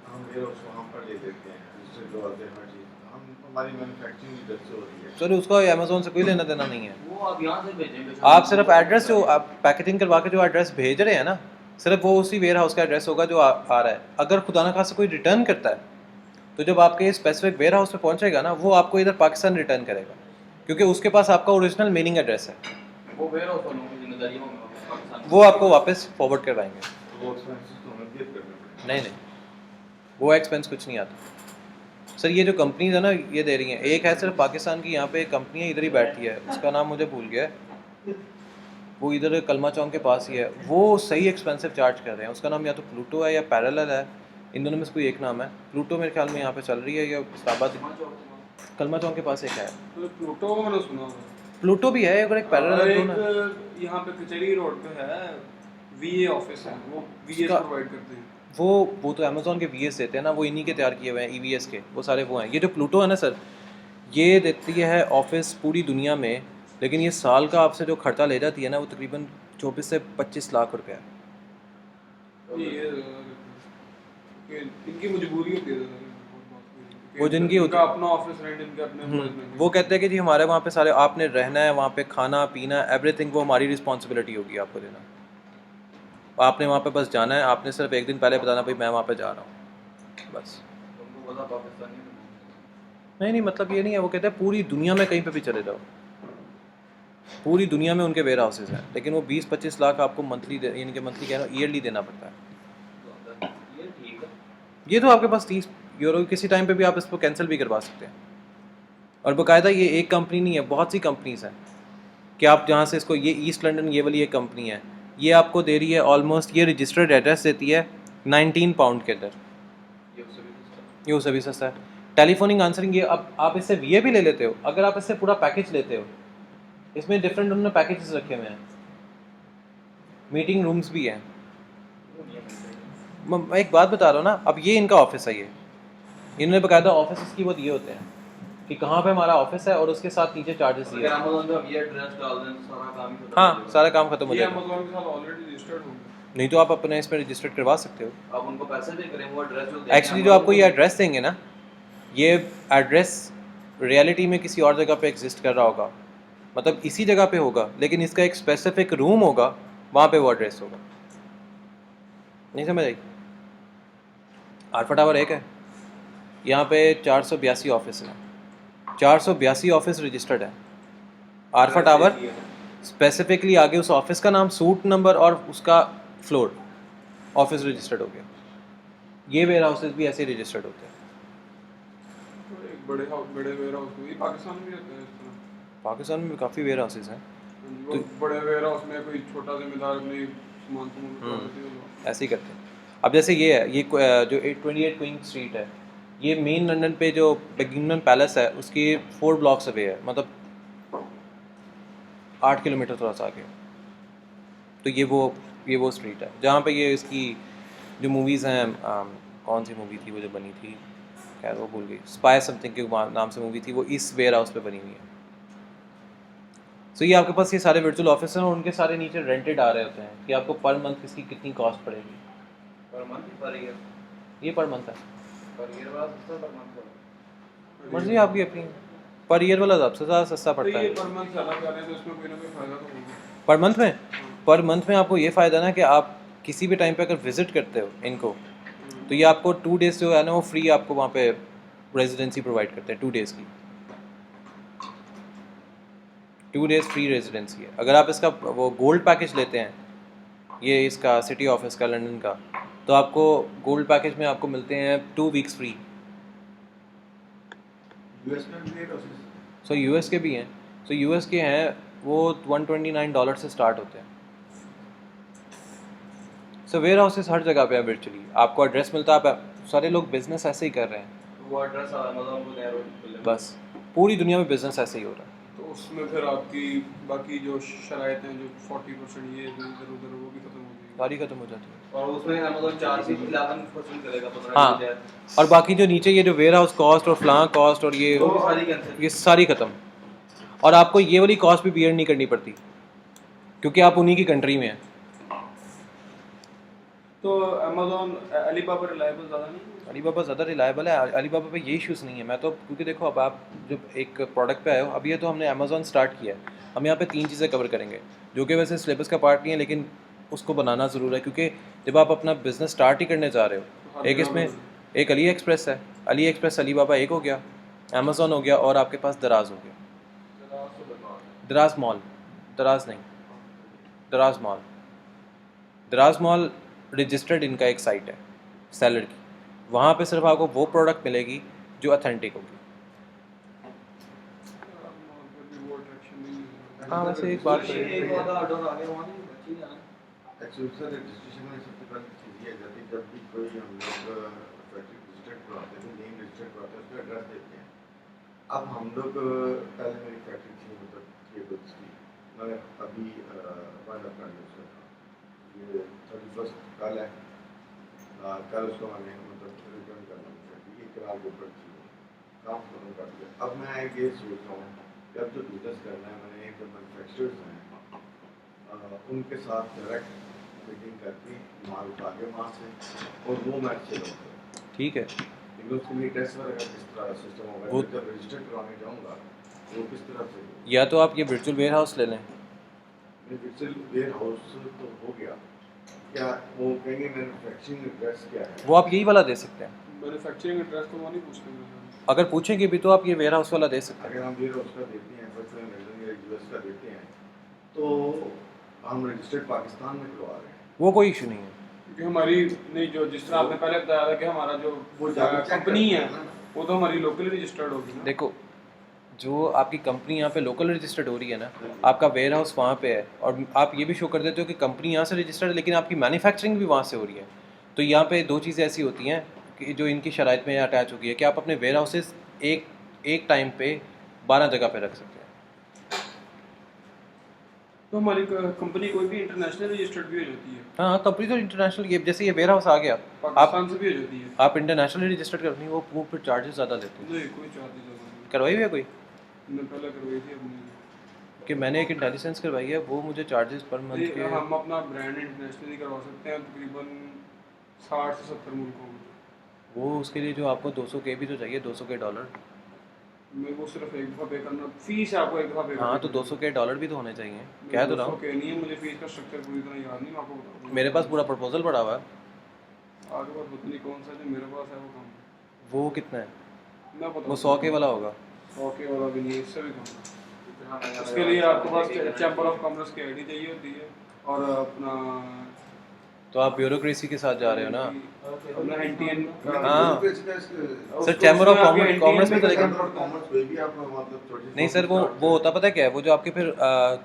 हम वेयर हाउस वहाँ पर ले देते हैं, जिससे जो आते हैं हर चीज़ हम हमारी मैन्युफैक्चरिंग इधर से होती है। चलो उसका अमेजोन से कोई लेना देना नहीं है, वो आप यहाँ से भेजेंगे आप सिर्फ एड्रेस जो आप पैकेजिंग करवा के जो एड्रेस भेज रहे हैं ना, सिर्फ वो उसी वेयर हाउस का एड्रेस होगा जो आ रहा है। अगर खुदा ना खासा कोई रिटर्न करता है तो जब आपके स्पेसिफिक वेयर हाउस पे पहुंचेगा ना, वो आपको इधर पाकिस्तान रिटर्न करेगा क्योंकि उसके पास आपका ओरिजिनल मेलिंग एड्रेस है, वो वेयर हाउस वालों की जिम्मेदारी होगी पाकिस्तान वो आपको वापस फॉरवर्ड करवाएंगे। वो एक्सपेंसेस तो हमें पे करने पड़ेंगे। नहीं नहीं वो एक्सपेंस कुछ नहीं आता सर। ये जो कंपनीज है ना ये दे रही हैं, एक है सिर्फ पाकिस्तान की, यहाँ पे एक कंपनी है इधर ही बैठती है, उसका नाम मुझे भूल गया है, वो इधर कलमा चौक के पास ही है, वो सही एक्सपेंसिव चार्ज कर रहे हैं। उसका नाम या तो प्लूटो है या पैरेलल है, इन दोनों में से कोई एक नाम है। प्लूटो मेरे ख्याल में यहाँ पे चल रही है, या इस्लामाबाद कलमा चौक के पास एक है। तो प्लूटो को मैंने सुना हुआ प्लूटो भी है, अगर एक पैरेलल है तो ना। एक यहाँ पे कचहरी रोड पे है वीए ऑफिस है, वो वीए उसका- प्रोवाइड करते हैं। वो तो अमेजोन के VS देते हैं ना, वो इन्हीं के तैयार किए हुए हैं EVS के, वो सारे वो हैं। ये जो प्लूटो है ना सर, ये देती है ऑफिस पूरी दुनिया में, लेकिन ये साल का आपसे जो खर्चा ले जाती है ना, वो तकरीबन 24 से 25 लाख रुपया है। ये इनकी मजबूरी होती है। वो जिनकी होती इनका है। अपना ऑफिस रेंट, इनके अपने employees में। वो कहते हैं कि जी हमारे वहाँ पे सारे आपने रहना है, वहाँ पे खाना पीना एवरीथिंग वो हमारी रिस्पॉन्सिबिलिटी होगी आपको देना। आपने वहाँ पे बस जाना है, आपने सिर्फ एक दिन पहले बताना भाई मैं वहाँ पे जा रहा हूँ, बस। उनको पता पाकिस्तानी नहीं मतलब ये नहीं है, वो कहते हैं पूरी दुनिया में कहीं पे भी चले जाओ, पूरी दुनिया में उनके वेयर हाउसेज हैं, लेकिन वो 20-25 लाख आपको मंथली यानी कि मंथली कह रहा हूँ ईयरली देना पड़ता है। ये ठीक है ये तो आपके पास 30 यूरो किसी टाइम पे भी आप इसको कैंसिल भी करवा सकते हैं। और बाकायदा ये एक कंपनी नहीं है, बहुत सी कंपनीज हैं कि आप जहाँ से इसको, ये ईस्ट लंदन ये वाली एक कंपनी है, ये आपको दे रही है ऑलमोस्ट, ये रजिस्टर्ड एड्रेस देती है 19 पाउंड के अंदर। ये उससे भी सस्ता। ये उससे भी सस्ता है। टेलीफोनिक आंसरिंग, ये अब आप इससे वीए भी ले लेते हो, अगर आप इससे पूरा पैकेज लेते हो, इसमें डिफरेंट उन्होंने पैकेजेस रखे हुए हैं, मीटिंग रूम्स भी हैं। वो नहीं है मिलते। मैं एक बात बता रहा हूँ ना, अब ये इनका ऑफिस है, ये इन्होंने बकायदा ऑफिस की वो दिए होते हैं कि कहाँ पे हमारा ऑफिस है, और उसके साथ नीचे चार्जेस दिए अगर होते हैं। अमेज़न पे हम ये एड्रेस डाल दें तो सारा काम ही खत्म हो हाँ, जाएगा। सारा काम खत्म हो ये जाएगा। अमेज़न के साथ ऑलरेडी रजिस्टर्ड हो गया। नहीं तो आप अपने इस पर रजिस्टर्ड करवा सकते हो। आप उनको पैसे पे करें, वो एड्रेस जो देंगे एक्चुअली जो आपको ये एड्रेस देंगे ना, ये एड्रेस रियलिटी में किसी और जगह पे एग्जिस्ट कर रहा होगा, मतलब इसी जगह पे होगा, लेकिन इसका एक स्पेसिफिक रूम होगा, वहाँ पे वो एड्रेस होगा। नहीं समझ आई? आल्फा टावर एक है, यहाँ पे 482 ऑफिस हैं, 482 ऑफिस रजिस्टर्ड है। आल्फा टावर स्पेसिफिकली आगे उस ऑफिस का नाम, सूट नंबर और उसका फ्लोर, ऑफिस रजिस्टर्ड हो गया। ये वेयर हाउसेज भी ऐसे रजिस्टर्ड होते हैं। तो एक बड़े वेयर हाउस में, ये पाकिस्तान में भी होते हैं इस तरह। पाकिस्तान में भी काफ़ी वेयर हाउसेज हैं, वो बड़े वेयर हाउस में कोई छोटा जिम्मेदार अपनी सामान उठा देते हैं। ऐसे ही करते हैं। अब जैसे ये है, ये जो 28 क्वीन स्ट्रीट है, ये मेन लंदन पे जो बकिंगम पैलेस है उसके 4 ब्लॉक्स अवे है, मतलब 8 किलोमीटर थोड़ा सा आगे। तो ये वो स्ट्रीट है जहाँ पे ये इसकी जो मूवीज़ हैं, कौन सी मूवी थी वो जो बनी थी, खैर वो भूल गई, स्पाई समथिंग के नाम से मूवी थी, वो इस वेयर हाउस पे बनी हुई है। सो ये आपके पास ये सारे वर्चुअल ऑफिस हैं, और उनके सारे नीचे रेंटेड आ रहे होते हैं कि आपको पर मंथ इसकी कितनी कॉस्ट पड़ेगी। Per month per year. ये पर मंथ है, पर ईयर वाला सस्ता, पर मंथ वाला। मर्जी आपकी अपनी। पर ईयर वाला सबसे ज़्यादा सस्ता तो पड़ता ये है। पर मंथ चला कर रहे हैं तो इसमें कोई ना कोई फायदा तो होगा। पर मंथ में आपको ये फ़ायदा ना कि आप किसी भी टाइम पे अगर विज़िट करते हो इनको, तो ये आपको 2 डेज़ जो है ना वो फ्री आपको वहाँ पे रेजिडेंसी प्रोवाइड करते हैं, 2 डेज़ की, 2 डेज़ फ्री रेजिडेंसी है। अगर आप इसका वो गोल्ड पैकेज लेते हैं, ये इसका सिटी ऑफिस का लंदन का, तो आपको गोल्ड पैकेज में आपको मिलते हैं 2 वीक्स फ्री। यूएस में भी वेयर हाउसेस। सो यूएस के भी हैं, सो यूएस के हैं वो $129 से स्टार्ट होते हैं। सो वेयर हाउसेस हर जगह पे है वर्चुअली, आपको एड्रेस मिलता है, आप सारे लोग बिजनेस ऐसे ही कर रहे हैं, वो एड्रेस अमेज़न को दे रहे हो। बस पूरी दुनिया में बिजनेस ऐसे ही हो रहा है। तो उसमें फिर आपकी बाकी जो शराइत हैं, जो 40% ये इधर उधर, वो भी खत्म हो जाएगी। सारी खत्म हो जाती है। और उसमें अमेज़न चार्ज भी 11% करेगा, 15 हाँ, हजार। और बाकी जो नीचे ये जो वेयर हाउस कॉस्ट और फ्लां कॉस्ट और वो भी सारी कैंसिल। ये सारी ख़त्म, और आपको ये वाली कॉस्ट भी बियर नहीं करनी पड़ती क्योंकि आप उन्हीं की कंट्री में हैं। तो अमेज़न अलीबाबा रिलायबल ज़्यादा नहीं है? अलीबाबा ज़्यादा रिलायबल है, अलीबाबा पे ये इश्यूज़ नहीं है। मैं तो क्योंकि देखो अब आप जब एक प्रोडक्ट पे आए हो, अब ये तो हमने अमेज़ॉन स्टार्ट किया है, हम यहाँ पे 3 चीज़ें कवर करेंगे जो कि वैसे सिलेबस का पार्ट नहीं है, लेकिन उसको बनाना ज़रूर है क्योंकि जब आप अपना बिज़नेस स्टार्ट ही करने जा रहे हो, एक इसमें एक अली एक्सप्रेस है, अली एक्सप्रेस अलीबाबा एक हो गया, अमेज़ॉन हो गया, और आपके पास दराज हो गया। दराज मॉल, दराज नहीं, दराज मॉल रजिस्टर्ड इनका एक साइट है सेलर की, वहाँ पे सिर्फ आपको वो प्रोडक्ट मिलेगी जो ऑथेंटिक होगी। वो अट्रैक्शन नहीं है। हाँ, वैसे एक बात ये एक वाला ऑर्डर आ गया, वहाँ नहीं बची जाना। एक्चुअली सर रजिस्ट्रेशन में सबसे पहले चीज़ ये आ जाती है, जब भी कोई हम लोग फैक्ट्री रजिस्टर्ड करवाते हैं, नेम रजिस्टर्ड करवाते हैं, उसका एड्रेस देते हैं। अब हम लोग पहले मेरी फैक्ट्री थी, मतलब केबल्स की, मैं अभी वाइंड अप कर लिया उसका, ये 31 कल है, कल उसको मैंने मतलब रिटर्न करना फैक्ट्री, एक करार के ऊपर थी, काम खत्म कर दिया। अब मैं ये सोच रहा हूँ कि अब जो बिजनेस करना है, मैंने जो मैन्युफैक्चरर्स हैं उनके साथ डायरेक्ट मीटिंग करके माल उठा के वहाँ से, और वो मैं अच्छे लोग, ठीक है, लेकिन उसके लिए टेस्ट वगैरह किस तरह सिस्टम होगा, वो- जब रजिस्टर करवाने जाऊँगा वो किस तरह से, या तो आप ये वर्चुअल वेयर हाउस ले लें। डिजिटल वेयर हाउस तो हो गया, क्या वो कहेंगे मैन्युफैक्चरिंग एड्रेस क्या है? वो आप यही वाला दे सकते हैं, मैन्युफैक्चरिंग एड्रेस तो वो नहीं पूछते हैं। अगर पूछेंगे भी तो आप ये वेयर हाउस वाला दे सकते हैं। अगर हम वेयर हाउस का देते हैं, फर्स्ट अमेज़न या यूएस का देते हैं, तो हम रजिस्टर्ड पाकिस्तान में करवा रहे हैं, वो कोई इशू नहीं है। क्योंकि हमारी नहीं, जो जिस तरह आपने पहले बताया था कि हमारा जो वो जाके check कंपनी है करते हैं ना। वो तो हमारी लोकली रजिस्टर्ड होगी ना। देखो, जो आपकी कंपनी यहाँ पे लोकल रजिस्टर्ड हो रही है ना, आपका वेयर हाउस वहाँ पे है और आप ये भी शो कर देते हो कि कंपनी यहाँ से रजिस्टर्ड है लेकिन आपकी मैन्युफैक्चरिंग भी वहाँ से हो रही है, तो यहाँ पे दो चीज़ें ऐसी होती हैं कि जो इनकी शराइत में अटैच होती है कि आप अपने वेयर हाउसेस एक एक टाइम पे 12 जगह पे रख सकते हैं। तो हमारी कंपनी कोई भी इंटरनेशनल रजिस्टर्ड भी हो जाती है, हाँ, कंपनी तो इंटरनेशनल, ये जैसे ये वेयर हाउस आ गया, आप पाकिस्तान से भी हो जाती है? आप इंटरनेशनली रजिस्टर्ड करनी, वो फिर चार्जेस ज़्यादा लेते हैं। नहीं, कोई चार्जेस नहीं। करवाई हुई है कोई मैंने पहले करवाई थी अपनी। कि मैंने एक इंटेलिजेंस करवाई है, वो मुझे चार्जेस पर मंथ ये के, हम अपना ब्रांड इंटरनेशनली करवा सकते हैं तकरीबन 60 से 70 मुल्कों में। वो उसके लिए जो आपको 200 के भी तो चाहिए, 200 के डॉलर। मेरे को सिर्फ एक दफ़ा पे करना, फीस आपको एक दफ़ा पे हाँ, तो 200 के डॉलर भी तो होने चाहिए, क्या तो रहा हूँ। के नहीं है, मुझे फीस का स्ट्रक्चर पूरी तरह याद नहीं, मैं आपको बताऊँ। मेरे पास पूरा प्रपोजल पड़ा हुआ है। आपके पास पता नहीं कौन सा जो मेरे पास है वो कम है। वो कितना है? मैं बताऊँ, वो 100 के वाला होगा। 100 के वाला भी नहीं है, इससे भी कम है। उसके लिए आपके पास चैम्बर ऑफ कॉमर्स की आईडी चाहिए होती है और अपना, तो आप ब्यूरोक्रेसी के साथ जा रहे हो ना। अपना एनटीएन। हाँ। Sir sir chamber of commerce में तो लेकिन कॉमर्स कोई भी आप मतलब छोटी नहीं सर, वो होता पता है क्या है, वो जो आपके फिर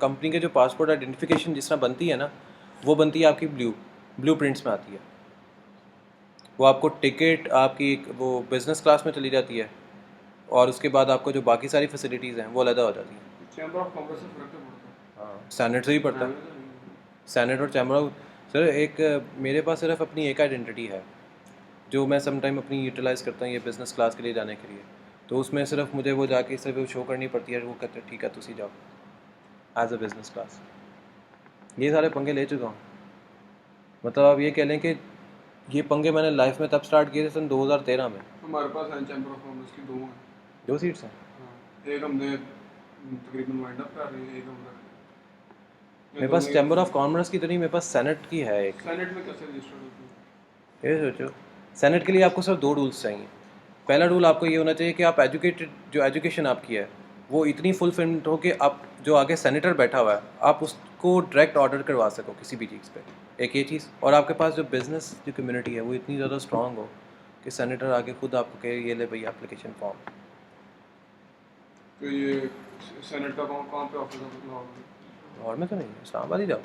कंपनी के जो पासपोर्ट आइडेंटिफिकेशन जिस तरह बनती है ना, वो बनती है आपकी ब्लू प्रिंट्स में आती है। वो आपको टिकट आपकी वो बिजनेस क्लास में चली जाती है और उसके बाद आपको जो बाकी सारी फैसिलिटीज़ हैं वो अलग हो जाती हैं। चैम्बर ऑफ कॉमर्स से फर्क तो पड़ता है। हाँ, सैनेट से ही पड़ता है। सैनेट और चैम्बर ऑफ, सर एक मेरे पास सिर्फ अपनी एक आइडेंटिटी है जो मैं सम टाइम अपनी यूटिलाइज़ करता हूँ ये बिज़नेस क्लास के लिए जाने के लिए, तो उसमें सिर्फ मुझे वो जाके सिर्फ वो शो करनी पड़ती है, वो कहते हैं ठीक है तुसी जाओ एज अ बिज़नेस क्लास। ये सारे पंगे ले चुका हूँ, मतलब आप ये कह लें कि ये पंगे मैंने लाइफ में तब स्टार्ट किए थे सन 2013 में। हमारे पास है चैम्बर ऑफ कॉमर्स की 2 हैं। 2 सीट्स हैं। हाँ, एक हमने तकरीबन वाइंड अप कर रहे हैं, एक हम रख रहे हैं। मेरे पास चैम्बर ऑफ कॉमर्स की तो नहीं, मेरे पास सेनेट की है एक। सेनेट में कैसे रजिस्टर्ड होती है? ये सोचो, सेनेट के लिए आपको सिर्फ 2 रूल्स चाहिए। पहला रूल आपको ये होना चाहिए कि आप एजुकेटेड, जो एजुकेशन आपकी है वो इतनी फुलफिल्ड हो कि आप जो आगे सेनेटर बैठा हुआ है आप उसको डायरेक्ट ऑर्डर करवा सको किसी भी चीज़ पे, एक ये चीज़। और आपके पास जो बिज़नेस जो कम्युनिटी है वो इतनी ज़्यादा स्ट्रांग हो कि सेनेटर आगे खुद आपको कहे ये ले भाई एप्लीकेशन फॉर्म। तो ये सेनेट का कहाँ पे ऑफिस है लाहौर में? और में तो नहीं, इस्लामाबाद ही जाओ,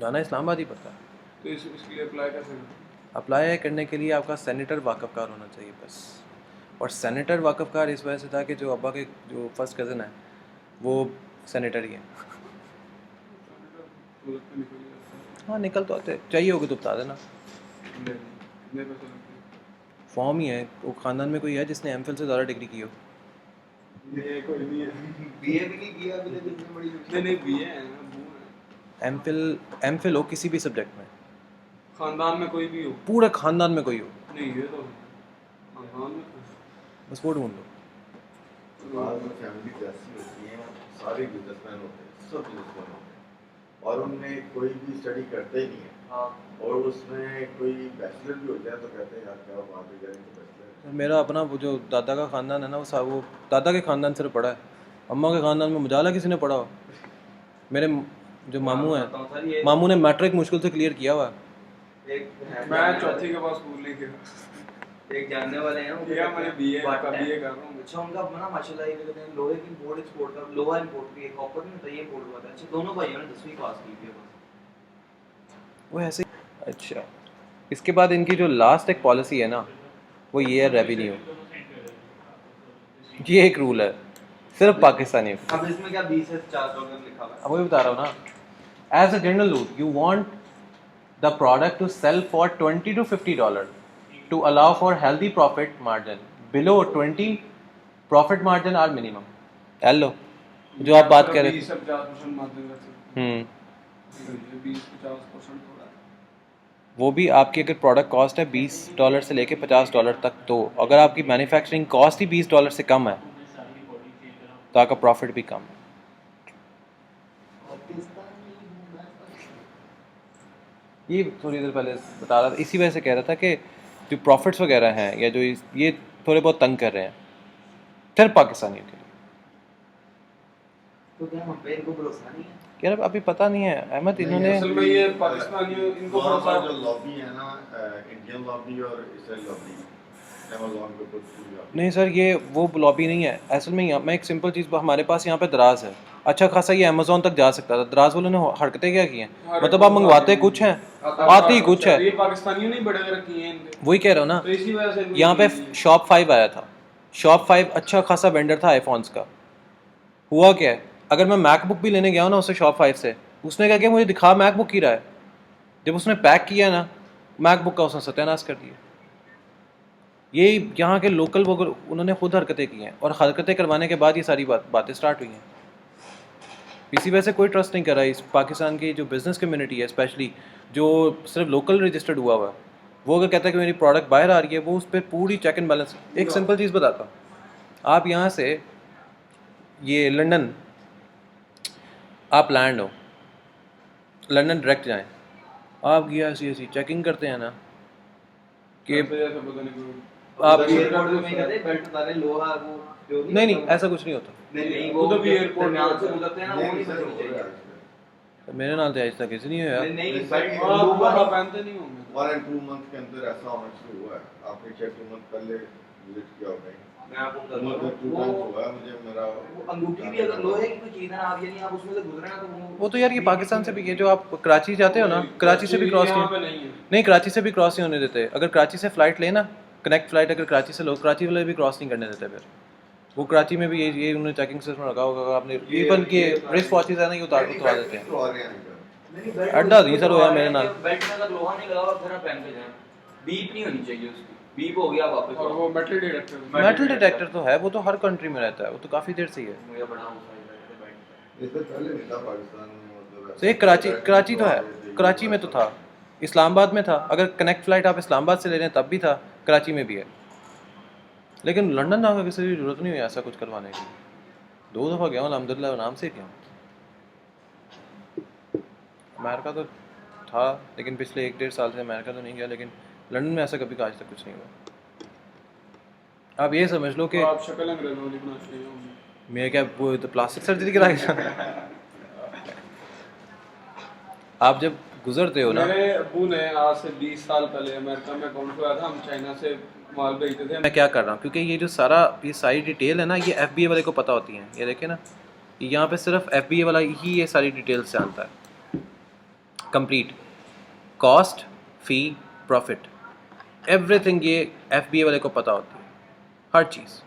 जाना इस्लामाबाद ही पड़ता है। तो इसके लिए अप्लाई कैसे करें? अप्लाई करने के लिए आपका सेनेटर वाकफ़कार होना चाहिए बस। और सेनेटर वाकफ़कार इस वजह से था कि जो अब्बा के जो फर्स्ट कज़न है वो सेनेटर ही है। सूरत पे निकल जाता हाँ निकल तो आते, चाहिए होगी तो बता देना। है। कितने पैसे लगते हैं? फॉर्म ही है, वो ख़ानदान में कोई है जिसने एमफिल से ज़्यादा डिग्री की हो? ये कोई नहीं है। बीए भी नहीं किया अभी तक, इतनी बड़ी नहीं बीए है ना, वो है। एमफिल हो किसी भी सब्जेक्ट में, खानदान में कोई भी हो? पूरे ख़ानदान में कोई हो, नहीं, ये तो खानदान में बस वो ढूंढ लो। बाद में फैमिली ऐसी होती है, सारे बिजनेसमैन होते हैं, सब बिजनेसमैन होते हैं और उनमें कोई भी स्टडी करते ही नहीं है। हाँ, और उसमें कोई बैचलर भी हो जाए तो कहते हैं यार क्या बात है यार, इनको बैचलर है। मेरा अपना वो जो दादा का ख़ानदान है ना वो दादा के ख़ानदान से पढ़ा है, अम्मा के ख़ानदान में मुजाला किसी ने पढ़ा हो? मेरे जो मामू हैं, मामू ने मैट्रिक मुश्किल से क्लियर किया हुआ है। मैं चौथी के पास स्कूल नहीं किया। एक जानने वाले हैं वो किया मैंने बीए बात का है। बीए कर रहा हूँ। अच्छा उनका अपना माशाल्लाह ये कहते हैं लोहे की इम्पोर्ट एक्सपोर्ट का, लोहा इम्पोर्ट भी है, कॉपर नहीं होता ये इम्पोर्ट हुआ था। अच्छा दोनों भाइयों ने 10वीं पास की थी बस। वो ऐसे अच्छा, इसके बाद इनकी जो लास्ट एक पॉलिसी है ना वो ये है रेवेन्यू, ये एक रूल है सिर्फ पाकिस्तानियों के। अब इसमें क्या 20 से 4 लिखा हुआ है? अब वही बता रहा हूँ ना, as a general rule you want the product to sell for $20 to $50 to allow for healthy profit margin. Below 20 profit margin are minimum. Hello जो आप बात कर रहे थे। 20 से 50% मार्जिन रख सकते हैं। 20-50% थोड़ा है। वो भी आपकी अगर प्रोडक्ट कॉस्ट है $20 से लेके $50 तक, तो अगर आपकी मैन्युफैक्चरिंग कॉस्ट ही $20 से कम है तो आपका प्रॉफिट भी कम है। ये थोड़ी देर पहले बता रहा था, इसी वजह से कह रहा था कि जो प्रॉफिट्स वगैरह हैं या जो ये थोड़े बहुत तंग कर रहे हैं सिर्फ पाकिस्तानियों के लिए। तो क्या हम पे इनको भरोसा नहीं है? यार अभी पता नहीं है अहमद, इन्होंने असल में ये पाकिस्तानियों इनको वहाँ भरोसा पर जो लॉबी है ना, इंडियन लॉबी और इसराइल लॉबी, अमेज़न के ऊपर पूरी आप नहीं सर, ये वो लॉबी नहीं है असल में। मैं एक सिंपल चीज़, हमारे पास यहाँ पे दराज है अच्छा खासा, ये अमेज़ोन तक जा सकता था। दराज वालों ने हरकतें क्या की हैं, मतलब आप मंगवाते कुछ हैं आते ही कुछ है। ये पाकिस्तानियों ने बड़े रखी हैं इनके, वही कह रहा हूँ ना, तो इसी वजह से इनको यहाँ पे की है। शॉप 5 आया था। शॉप 5 अच्छा खासा वेंडर था आईफोन्स का। हुआ क्या है, अगर मैं मैकबुक भी लेने गया हूँ ना उससे शॉप 5 से, उसने क्या किया, मुझे दिखा मैकबुक ही रहा है। जब उसने पैक किया ना मैकबुक का, उसने सत्यानाश कर दिया। ये यहाँ के लोकल वो उन्होंने खुद हरकतें की हैं, और हरकतें करवाने के बाद ये सारी बातें स्टार्ट हुई हैं। इसी वजह से कोई ट्रस्ट नहीं कर रहा है इस पाकिस्तान की जो बिज़नेस कम्युनिटी है, स्पेशली जो सिर्फ लोकल रजिस्टर्ड हुआ हुआ है। वो अगर कहता है कि मेरी प्रोडक्ट बाहर आ रही है, वो उस पर पूरी चेक एंड बैलेंस। एक सिंपल चीज़ बताता हूँ, आप यहाँ से ये लंदन आप लैंड हो, लंदन डायरेक्ट जाएं, आप ये ऐसी ऐसी चेकिंग करते हैं ना कि जैसे पता नहीं कोई आप एयरपोर्ट में नहीं कहते बेल्ट उतारे लोहा वो जो नहीं नहीं ऐसा कुछ नहीं होता। नहीं वो खुद भी एयरपोर्ट दरमियान से गुजरते हैं ना, वो नहीं नहीं सर बचनी हो रहा चाहिए। है मेरे नाल तो आज तक किसी नहीं हुआ। नहीं नहीं, बेल्ट हाँ, लोहा आप नहीं। पहनते नहीं होंगे। 1 and 2 मंथ के अंदर ऐसा होना शुरू हुआ है। आपने 6 मंथ पहले विजिट किया होगा ही। मैं आपको बता मतलब दूं 2 टाइम्स हुआ है मुझे मेरा वो अंगूठी भी अगर लोहे की कोई चीज है ना, आप यानी आप उसमें से गुजरे ना तो वो तो यार ये पाकिस्तान से भी, ये जो आप कराची जाते हो ना, कराची से भी क्रॉस यहाँ पे नहीं, नहीं है। नहीं कराची से भी क्रॉस नहीं होने देते। अगर कराची से फ़्लाइट ले ना, कनेक्ट फ़्लाइट अगर कराची से लो, कराची वाले भी क्रॉस नहीं करने देते। फिर वो कराची में भी ये उन्होंने चेकिंग सिस्टम रखा होगा। अगर आपने इवन के रिस्ट वॉचेस है ना, ये उतार देते हैं। तो आ रहे हैं इधर। नहीं बेल्ट अड्डा नहीं सर होया मेरे नाल। बेल्ट में अगर लोहा नहीं लगा हुआ फिर आप पहन के जाएं, बीप नहीं होनी चाहिए उसकी। बीप हो गया वापस और वो मेटल डिटेक्टर मेटल डिटेक्टर तो है, वो तो हर कंट्री में रहता है, वो तो काफ़ी देर से ही है। मुझे बड़ा गुस्सा आ रहा है बेल्ट। इससे पहले नहीं था पाकिस्तान में मतलब तो एक कराची तो है, कराची में तो था, इस्लामाबाद में था। अगर कनेक्ट फ़्लाइट आप इस्लामाबाद से ले रहे हैं तब भी था, कराची में भी है। लेकिन लंदन ना किसी की ज़रूरत नहीं हुई ऐसा कुछ करवाने की। 2 दफ़ा गया हूँ अल्हम्दुलिल्लाह, नाम से गया हूँ। अमेरिका तो था, लेकिन पिछले 1-1.5 साल से अमेरिका तो नहीं गया, लेकिन लंदन में ऐसा कभी आज तक कुछ नहीं हुआ। आप ये समझ लो कि आप शक्ल अंग्रेजों वाली बनाते हैं। मैं क्या वो तो प्लास्टिक सर्जरी करा के आप जब गुजरते हो ना, मेरे अब्बू ने आज से 20 साल पहले अमेरिका में अकाउंट खोला था। हम चाइना से माल भेजते थे। मैं क्या कर रहा हूँ, क्योंकि ये जो ये सारी डिटेल है ना, ये FBA वाले को पता होती हैं। ये देखें ना, यहाँ पे सिर्फ FBA वाला ही ये सारी डिटेल्स जानता है। कंप्लीट कॉस्ट, फ़ी, प्रॉफिट, एवरीथिंग ये FBA वाले को पता होती है, हर चीज़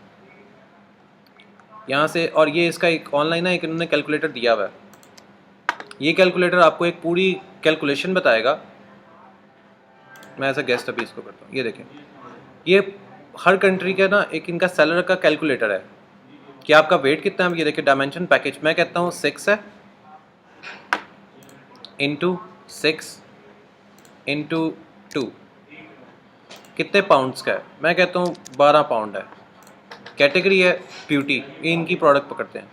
यहाँ से। और ये इसका एक ऑनलाइन है, एक इन्होंने कैलकुलेटर दिया हुआ है। ये कैलकुलेटर आपको एक पूरी कैलकुलेशन बताएगा। मैं ऐसा गेस्ट अभी इसको करता हूँ। ये देखें, ये हर कंट्री का ना एक इनका सेलर का कैलकुलेटर है कि आपका वेट कितना है। ये देखिए डायमेंशन पैकेज, मैं कहता हूँ 6 है इंटू 6 इंटू 2 कितने पाउंड्स का है। मैं कहता हूँ 12 पाउंड है। कैटेगरी है ब्यूटी, ये इनकी प्रोडक्ट पकड़ते हैं।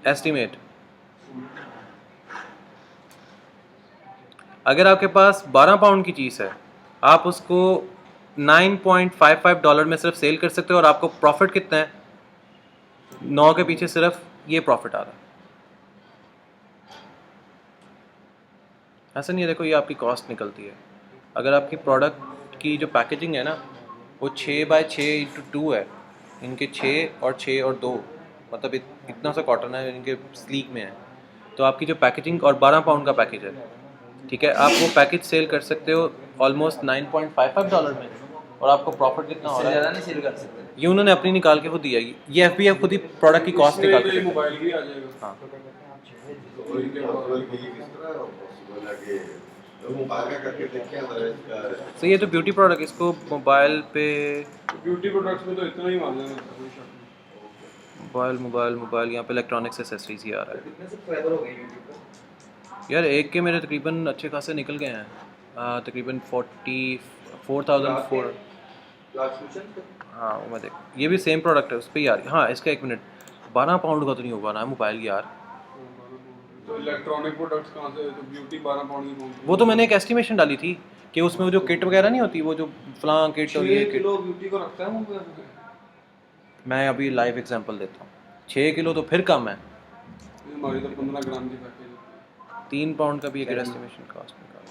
एस्टिमेट, अगर आपके पास 12 पाउंड की चीज़ है, आप उसको $9.55 में सिर्फ सेल कर सकते हो, और आपको प्रॉफिट कितना है, 9 के पीछे सिर्फ ये प्रॉफिट आ रहा है। ऐसा नहीं है, देखो ये आपकी कॉस्ट निकलती है। अगर आपकी प्रोडक्ट की जो पैकेजिंग है ना, वो 6x6x2 है, इनके 6 और 6 और 2, मतलब इतना सा कॉटन है इनके स्लीक में है, तो आपकी जो पैकेजिंग, और 12 पाउंड का पैकेज है, ठीक है, आप वो पैकेज सेल कर सकते हो ऑलमोस्ट $9.55 में, और आपको प्रॉफिट कितना हो रहा ज़्यादा है। नहीं सेल कर सकते। ये उन्होंने अपनी निकाल के खुद दिया, ये FBA खुद ही प्रोडक्ट की कॉस्ट इसमें निकाल के ये देता है। मोबाइल भी आ जाएगा। हाँ, तो ये पॉसिबल कि ये किस तरह पॉसिबल है कि लोग मुकाबला करके देखें अगर इसका तो ये तो ब्यूटी प्रोडक्ट, इसको मोबाइल पे, ब्यूटी प्रोडक्ट्स में तो इतना ही मार्जिन है, कोई शक नहीं। मोबाइल यहाँ पे इलेक्ट्रॉनिक्स एक्सेसरीज ही आ रहा है। कितने सब्सक्राइबर हो गए यूट्यूब पर? यार एक के मेरे तकरीबन अच्छे खासे निकल गए हैं, तकरीबन 44,004। ट्रांसक्रिप्शन पे? हाँ वो मैं देख, ये भी सेम प्रोडक्ट है उस पर यार। हाँ इसका 1 मिनट, 12 पाउंड का तो नहीं होगा ना मोबाइल यार। तो इलेक्ट्रॉनिक प्रोडक्ट्स कहाँ से, तो ब्यूटी 12 पाउंड की पहुंच वो तो मैंने एक एस्टिमेशन डाली थी कि उसमें वो जो किट वगैरह नहीं होती, वो जो फलां किट और ये 6 किट। किलो ब्यूटी को रखता है वो पे। मैं अभी लाइव एग्जांपल देता हूँ, 6 किलो तो फिर कम है, हमारी तो 15 ग्राम की पैकेज होती 3 पाउंड का भी एक एस्टिमेशन कॉस्ट निकाल।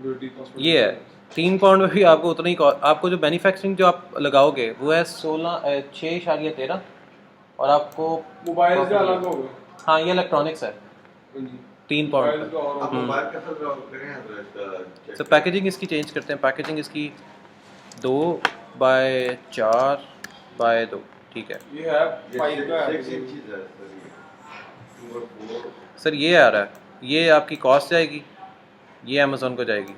ड्यूटी कॉस्ट ये है 3 पाउंड में भी आपको उतना ही आपको जो मैन्युफैक्चरिंग जो आप लगाओगे वो है 6.13 और आपको मोबाइल का अलग होगा। हाँ ये इलेक्ट्रॉनिक्स है हाँ जी 3 मोबाइल पाउंड का और आप होगा। मोबाइल का सर ड्रॉप करें तो इसका तो पैकेजिंग इसकी चेंज करते हैं। पैकेजिंग इसकी 2/4/2 ठीक है ये है 5 का है। 6 इंचेस है सर ये 2 और 4 सर। ये आ रहा है, ये आपकी कॉस्ट जाएगी, ये अमेज़ोन को जाएगी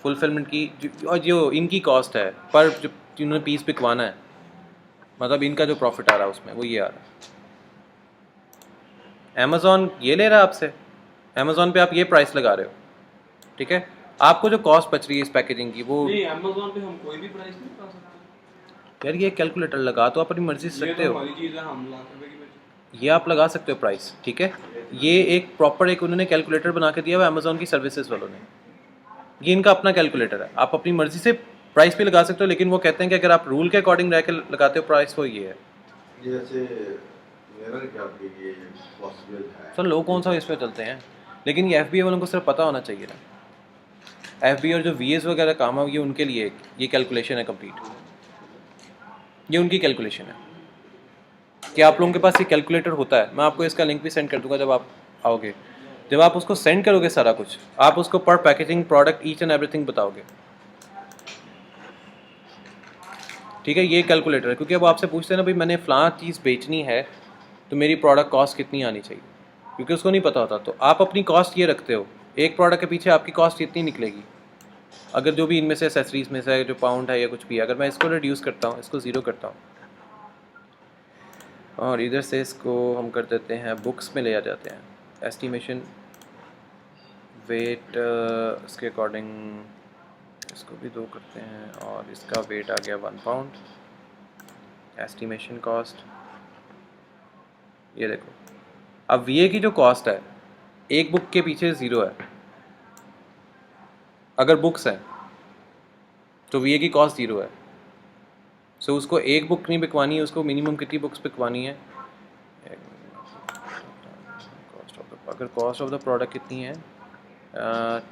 फुलफिलमेंट की और जो इनकी कॉस्ट है पर जो जिन्होंने पीस बिकवाना है, मतलब इनका जो प्रॉफिट आ रहा है उसमें वो ये आ रहा है। अमेज़ोन ये ले रहा है आपसे, अमेज़ोन पे आप ये प्राइस लगा रहे हो, ठीक है। आपको जो कॉस्ट बच रही है इस पैकेजिंग की वो नहीं अमेज़न पे हम कोई भी प्राइस नहीं लगा सकते। यार ये कैलकुलेटर लगा तो अपनी मर्जी से ये सकते तो हो, हमारी चीज़ है, हम लाख रुपए की बेचें। ये आप लगा सकते हो प्राइस, ठीक है। ये एक प्रॉपर एक उन्होंने कैलकुलेटर बना के दिया हुआ अमेज़ोन की सर्विसेज वालों ने, ये इनका अपना कैलकुलेटर है। आप अपनी मर्जी से प्राइस भी लगा सकते हो, लेकिन वो कहते हैं कि अगर आप रूल के अकॉर्डिंग रह के लगाते हो प्राइस वो ये है। जैसे मेरा क्या कि ये पॉसिबल है सर लोग कौन सा इस पर चलते हैं, लेकिन ये FBA वालों को सिर्फ पता होना चाहिए ना। FBA और जो VAs वगैरह काम है ये उनके लिए ये कैलकुलेशन है कंप्लीट, ये उनकी कैलकुलेशन है कि आप लोगों के पास ये कैलकुलेटर होता है। मैं आपको इसका लिंक भी सेंड कर दूंगा जब आप आओगे। जब आप उसको सेंड करोगे सारा कुछ, आप उसको पर packaging product each and everything बताओगे, ठीक है। ये कैलकुलेटर है, क्योंकि अब आपसे पूछते हैं ना भाई मैंने फ़लाँ चीज़ बेचनी है तो मेरी प्रोडक्ट कॉस्ट कितनी आनी चाहिए, क्योंकि उसको नहीं पता होता। तो आप अपनी कॉस्ट ये रखते हो, एक प्रोडक्ट के पीछे आपकी कॉस्ट इतनी निकलेगी। अगर जो भी इनमें से एसेसरीज में से जो पाउंड है या कुछ भी है, अगर मैं इसको रिड्यूस करता हूँ, इसको ज़ीरो करता हूँ और इधर से इसको हम कर देते हैं बुक्स में ले आ जाते हैं, एस्टिमेशन वेट इसके अकॉर्डिंग इसको भी 2 करते हैं और इसका वेट आ गया 1 पाउंड। एस्टिमेशन कॉस्ट ये देखो, अब VA की जो कॉस्ट है एक बुक के पीछे 0 है। अगर बुक्स हैं तो VA की कॉस्ट 0 है। सो उसको एक बुक नहीं बिकवानी है, उसको मिनिमम कितनी बुक्स बिकवानी है। अगर कॉस्ट ऑफ द प्रोडक्ट कितनी है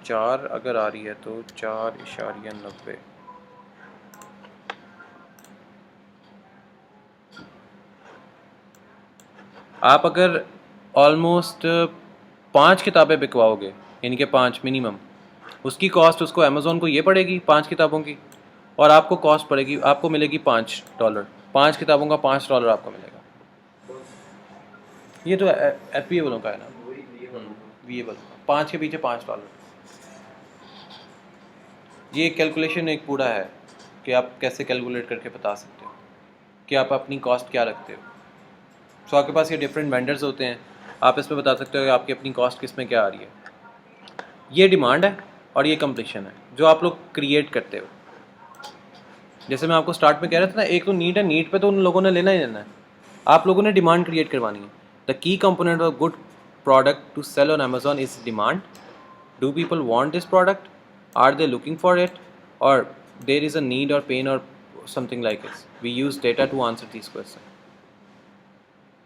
4 अगर आ रही है तो 4.90। आप अगर ऑलमोस्ट 5 किताबें बिकवाओगे, यानी कि 5 मिनिमम, उसकी कॉस्ट उसको अमेज़ोन को ये पड़ेगी 5 किताबों की, और आपको कॉस्ट पड़ेगी, आपको मिलेगी $5। 5 किताबों का $5 आपको मिलेगा। ये तो FBA वालों का है ना, VA वालों का 5 के पीछे $5। ये कैलकुलेशन एक पूरा है कि आप कैसे कैलकुलेट करके बता सकते हो कि आप अपनी कॉस्ट क्या रखते हो। सो आपके पास ये डिफरेंट वेंडर्स होते हैं, आप इसमें बता सकते हो कि आपकी अपनी कॉस्ट किस में क्या आ रही है। ये डिमांड है और ये कंप्लीशन है जो आप लोग क्रिएट करते हो। जैसे मैं आपको स्टार्ट में कह रहा था ना, एक तो नीड है, नीड पे तो उन लोगों ने लेना ही लेना है, आप लोगों ने डिमांड क्रिएट करवानी है। The key component of good product to sell on Amazon is demand. Do people want this product, are they looking for it, और देयर इज़ अ नीड और पेन और something like this. We use data to answer this question.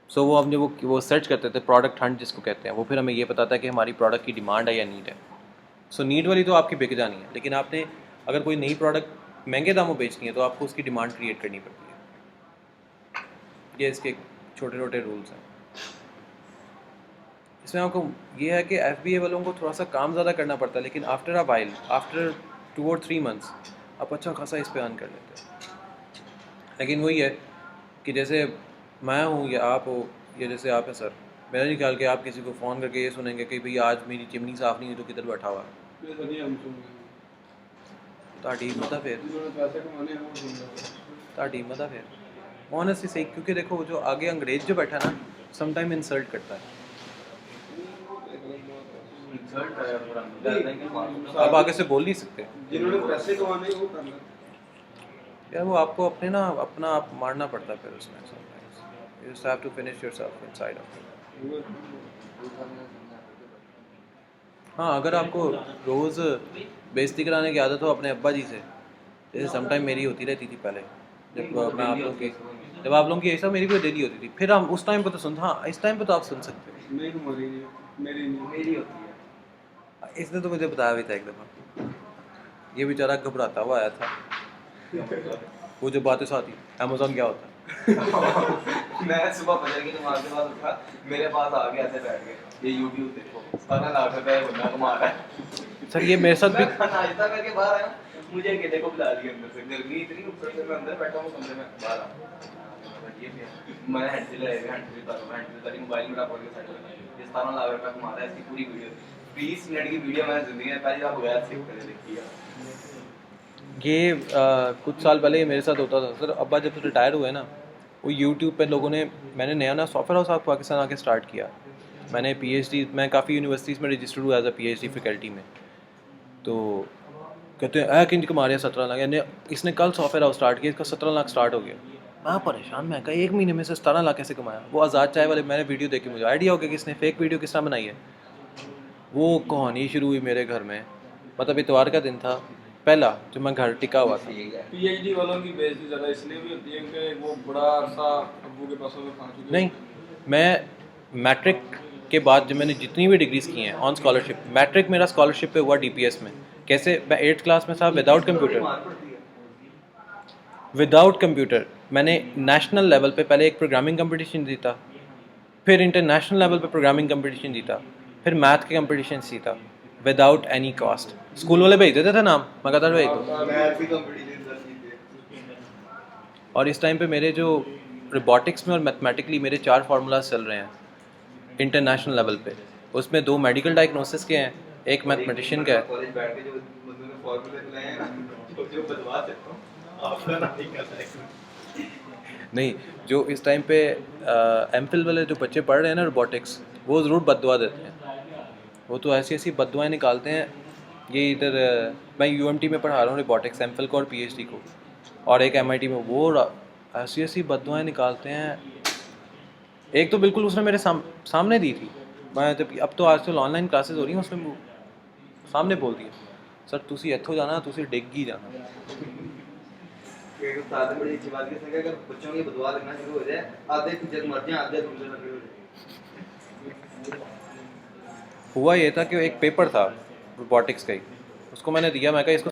So वो हमने वो search करते थे, product Hunt जिसको कहते हैं, वो फिर हमें ये बताता है कि हमारी प्रोडक्ट की डिमांड है या नीड है। सो नीड वाली तो आपकी बिक जानी है, लेकिन आपने अगर कोई नई प्रोडक्ट महंगे दामों बेचनी है तो आपको उसकी डिमांड क्रिएट करनी पड़ती है। ये इसके छोटे छोटे रूल्स हैं। इसमें आपको ये है कि FBA वालों को थोड़ा सा काम ज़्यादा करना पड़ता है, लेकिन आफ्टर अ वाइल, आफ्टर 2 और 3 मंथ्स आप अच्छा खासा इस पे अर्न कर लेते हैं। लेकिन वही है कि जैसे मैं हूँ या आप हो या जैसे आप हैं सर, मेरा नहीं ख्याल कि आप किसी को फ़ोन करके ये सुनेंगे कि भाई आज मेरी चिमनी साफ़ नहीं है तो किधर बैठा हुआ है। ये तो नहीं हम सुन रहे ਤੁਹਾਡੀ ਹਿੰਮਤ ਆ ਫਿਰ, जिन्होंने पैसे कमाने हैं वो सुन रहे हैं। ਤੁਹਾਡੀ ਹਿੰਮਤ ਆ फिर ऑनेस्टली सही, क्योंकि देखो जो आगे अंग्रेज जो बैठा ना समटाइम इंसल्ट करता है। इंसल्ट है और हम डरते हैं कि मारूंगा। आप आगे से बोल नहीं सकते जिन्होंने पैसे कमाने हैं वो कर लें। यार, वो आपको अपने ना अपना आप मारना पड़ता है फिर उसमें। Sometimes you just have to finish yourself inside of it. हाँ, अगर आपको रोज़ बेइज्जती कराने की आदत हो अपने अब्बा जी से, जैसे समटाइम मेरी होती रहती थी पहले, मैं आप लोगों की जब आप लोगों की ऐसा मेरी कोई डेली होती थी, फिर हम उस टाइम पे तो सुन, हाँ इस टाइम पे तो आप सुन सकते हो। नहीं हमारी नहीं, मेरी नहीं। मेरी होती है। इसने तो मुझे बताया भी था एक दफ़ा। ये बेचारा घबराता हुआ आया था। वो जो बातें साथी अमेज़न क्या होता है। मैं सुबह फजर की नमाज के बाद उठा, मेरे पास आ गया ऐसे बैठ के, ये YouTube देखो, 17 लाख रुपए बंदा कमा रहा है। सर ये मेरे साथ भी मैं नाश्ता करके बाहर आया, मुझे अकेले को बुला लिया अंदर से, गर्मी इतनी ऊपर से मैं अंदर बैठा हूँ कमरे में, बाहर आ मैं हैंडल मोबाइल में डाल के सेट कर ये 17 लाख रुपए कमा रहा है। इसकी पूरी वीडियो 20 मिनट की वीडियो मैंने जिंदगी में पहली बार हुआ सेव करके देखी है। ये कुछ साल पहले ये मेरे साथ होता था सर। अब्बा जब रिटायर हुए ना, वो यूट्यूब पे लोगों ने, मैंने नया ना सॉफ्टवेयर हाउस ऑफ पाकिस्तान आके स्टार्ट किया। मैंने पीएचडी, मैं काफ़ी यूनिवर्सिटीज़ में रजिस्टर्ड हुआ एज अ पीएचडी फैकल्टी में। तो कहते हैं किन कमा रहे हैं 17 लाख, यानी इसने कल सॉफ्टवेयर हाउस स्टार्ट किया, इसका 17 लाख स्टार्ट हो गया। मैं परेशान, मैं कहा 1 महीने में से 17 लाख कैसे कमाया। वो आज़ाद चाय वाले मैंने वीडियो देखी, मुझे आइडिया हो गया कि इसने फेक वीडियो किस तरह बनाई है। वो कहानी शुरू हुई मेरे घर में, मतलब इतवार का दिन था पहला जो मैं घर टिका हुआ था। पीएचडी वालों की बेइज्जती ज़्यादा इसलिए भी होती है कि वो बड़ा अरसा अब्बू के पैसों में खा चुके नहीं, मैं मैट्रिक के बाद जो मैंने जितनी भी डिग्रीज की हैं ऑन स्कॉलरशिप, मैट्रिक मेरा स्कॉलरशिप पे हुआ डीपीएस में। कैसे? मैं 8th क्लास में था विदाउट कंप्यूटर मैंने नेशनल लेवल पे पहले एक प्रोग्रामिंग कंपटीशन जीता, फिर इंटरनेशनल लेवल पे प्रोग्रामिंग कंपटीशन जीता, फिर मैथ के कंपटीशन जीता विदाउट एनी कॉस्ट। स्कूल वाले भेज देते थे नाम, मैं कहता था भेज दो। मैं भी कंपटीशन सर जीते। और इस टाइम पे मेरे जो रोबोटिक्स में और मैथमेटिकली मेरे 4 फार्मूलाज चल रहे हैं इंटरनेशनल लेवल पे। उसमें 2 मेडिकल डायग्नोसिस के हैं, एक मैथमेटिशियन का है। कॉलेज बैठ के जो बंदों ने फॉर्मूले बुलाए हैं ना, जो बदवा सकता हूँ आपका नहीं कर सकते। नहीं, जो इस टाइम पे एमफिल वाले जो बच्चे पढ़ रहे हैं ना रोबोटिक्स, वो ज़रूर बददुआ देते हैं। वो तो ऐसी ऐसी बददुआएं निकालते हैं। ये इधर मैं यूएमटी में पढ़ा रहा हूँ रोबोटिक्स, एमफिल को और पीएचडी को, और एक एमआईटी में, वो ऐसी ऐसी बददुआएं निकालते हैं। एक तो बिल्कुल उसने मेरे सामने दी थी। मैं जब अब तो आजकल ऑनलाइन क्लासेस हो रही हैं, उसमें वो सामने बोल दिया, सर तुसी इत्थों जाना, तुसी डिग ही जाना। एक उस्ताद ने बड़ी अच्छी बात की सर, अगर बच्चों की बदवा लगना शुरू हो जाए, आधे टीचर मर जाए, आधे दूसरे लगे हो जाए। हुआ ये था कि एक पेपर था रोबोटिक्स का ही, उसको मैंने दिया, मैं कहा इसको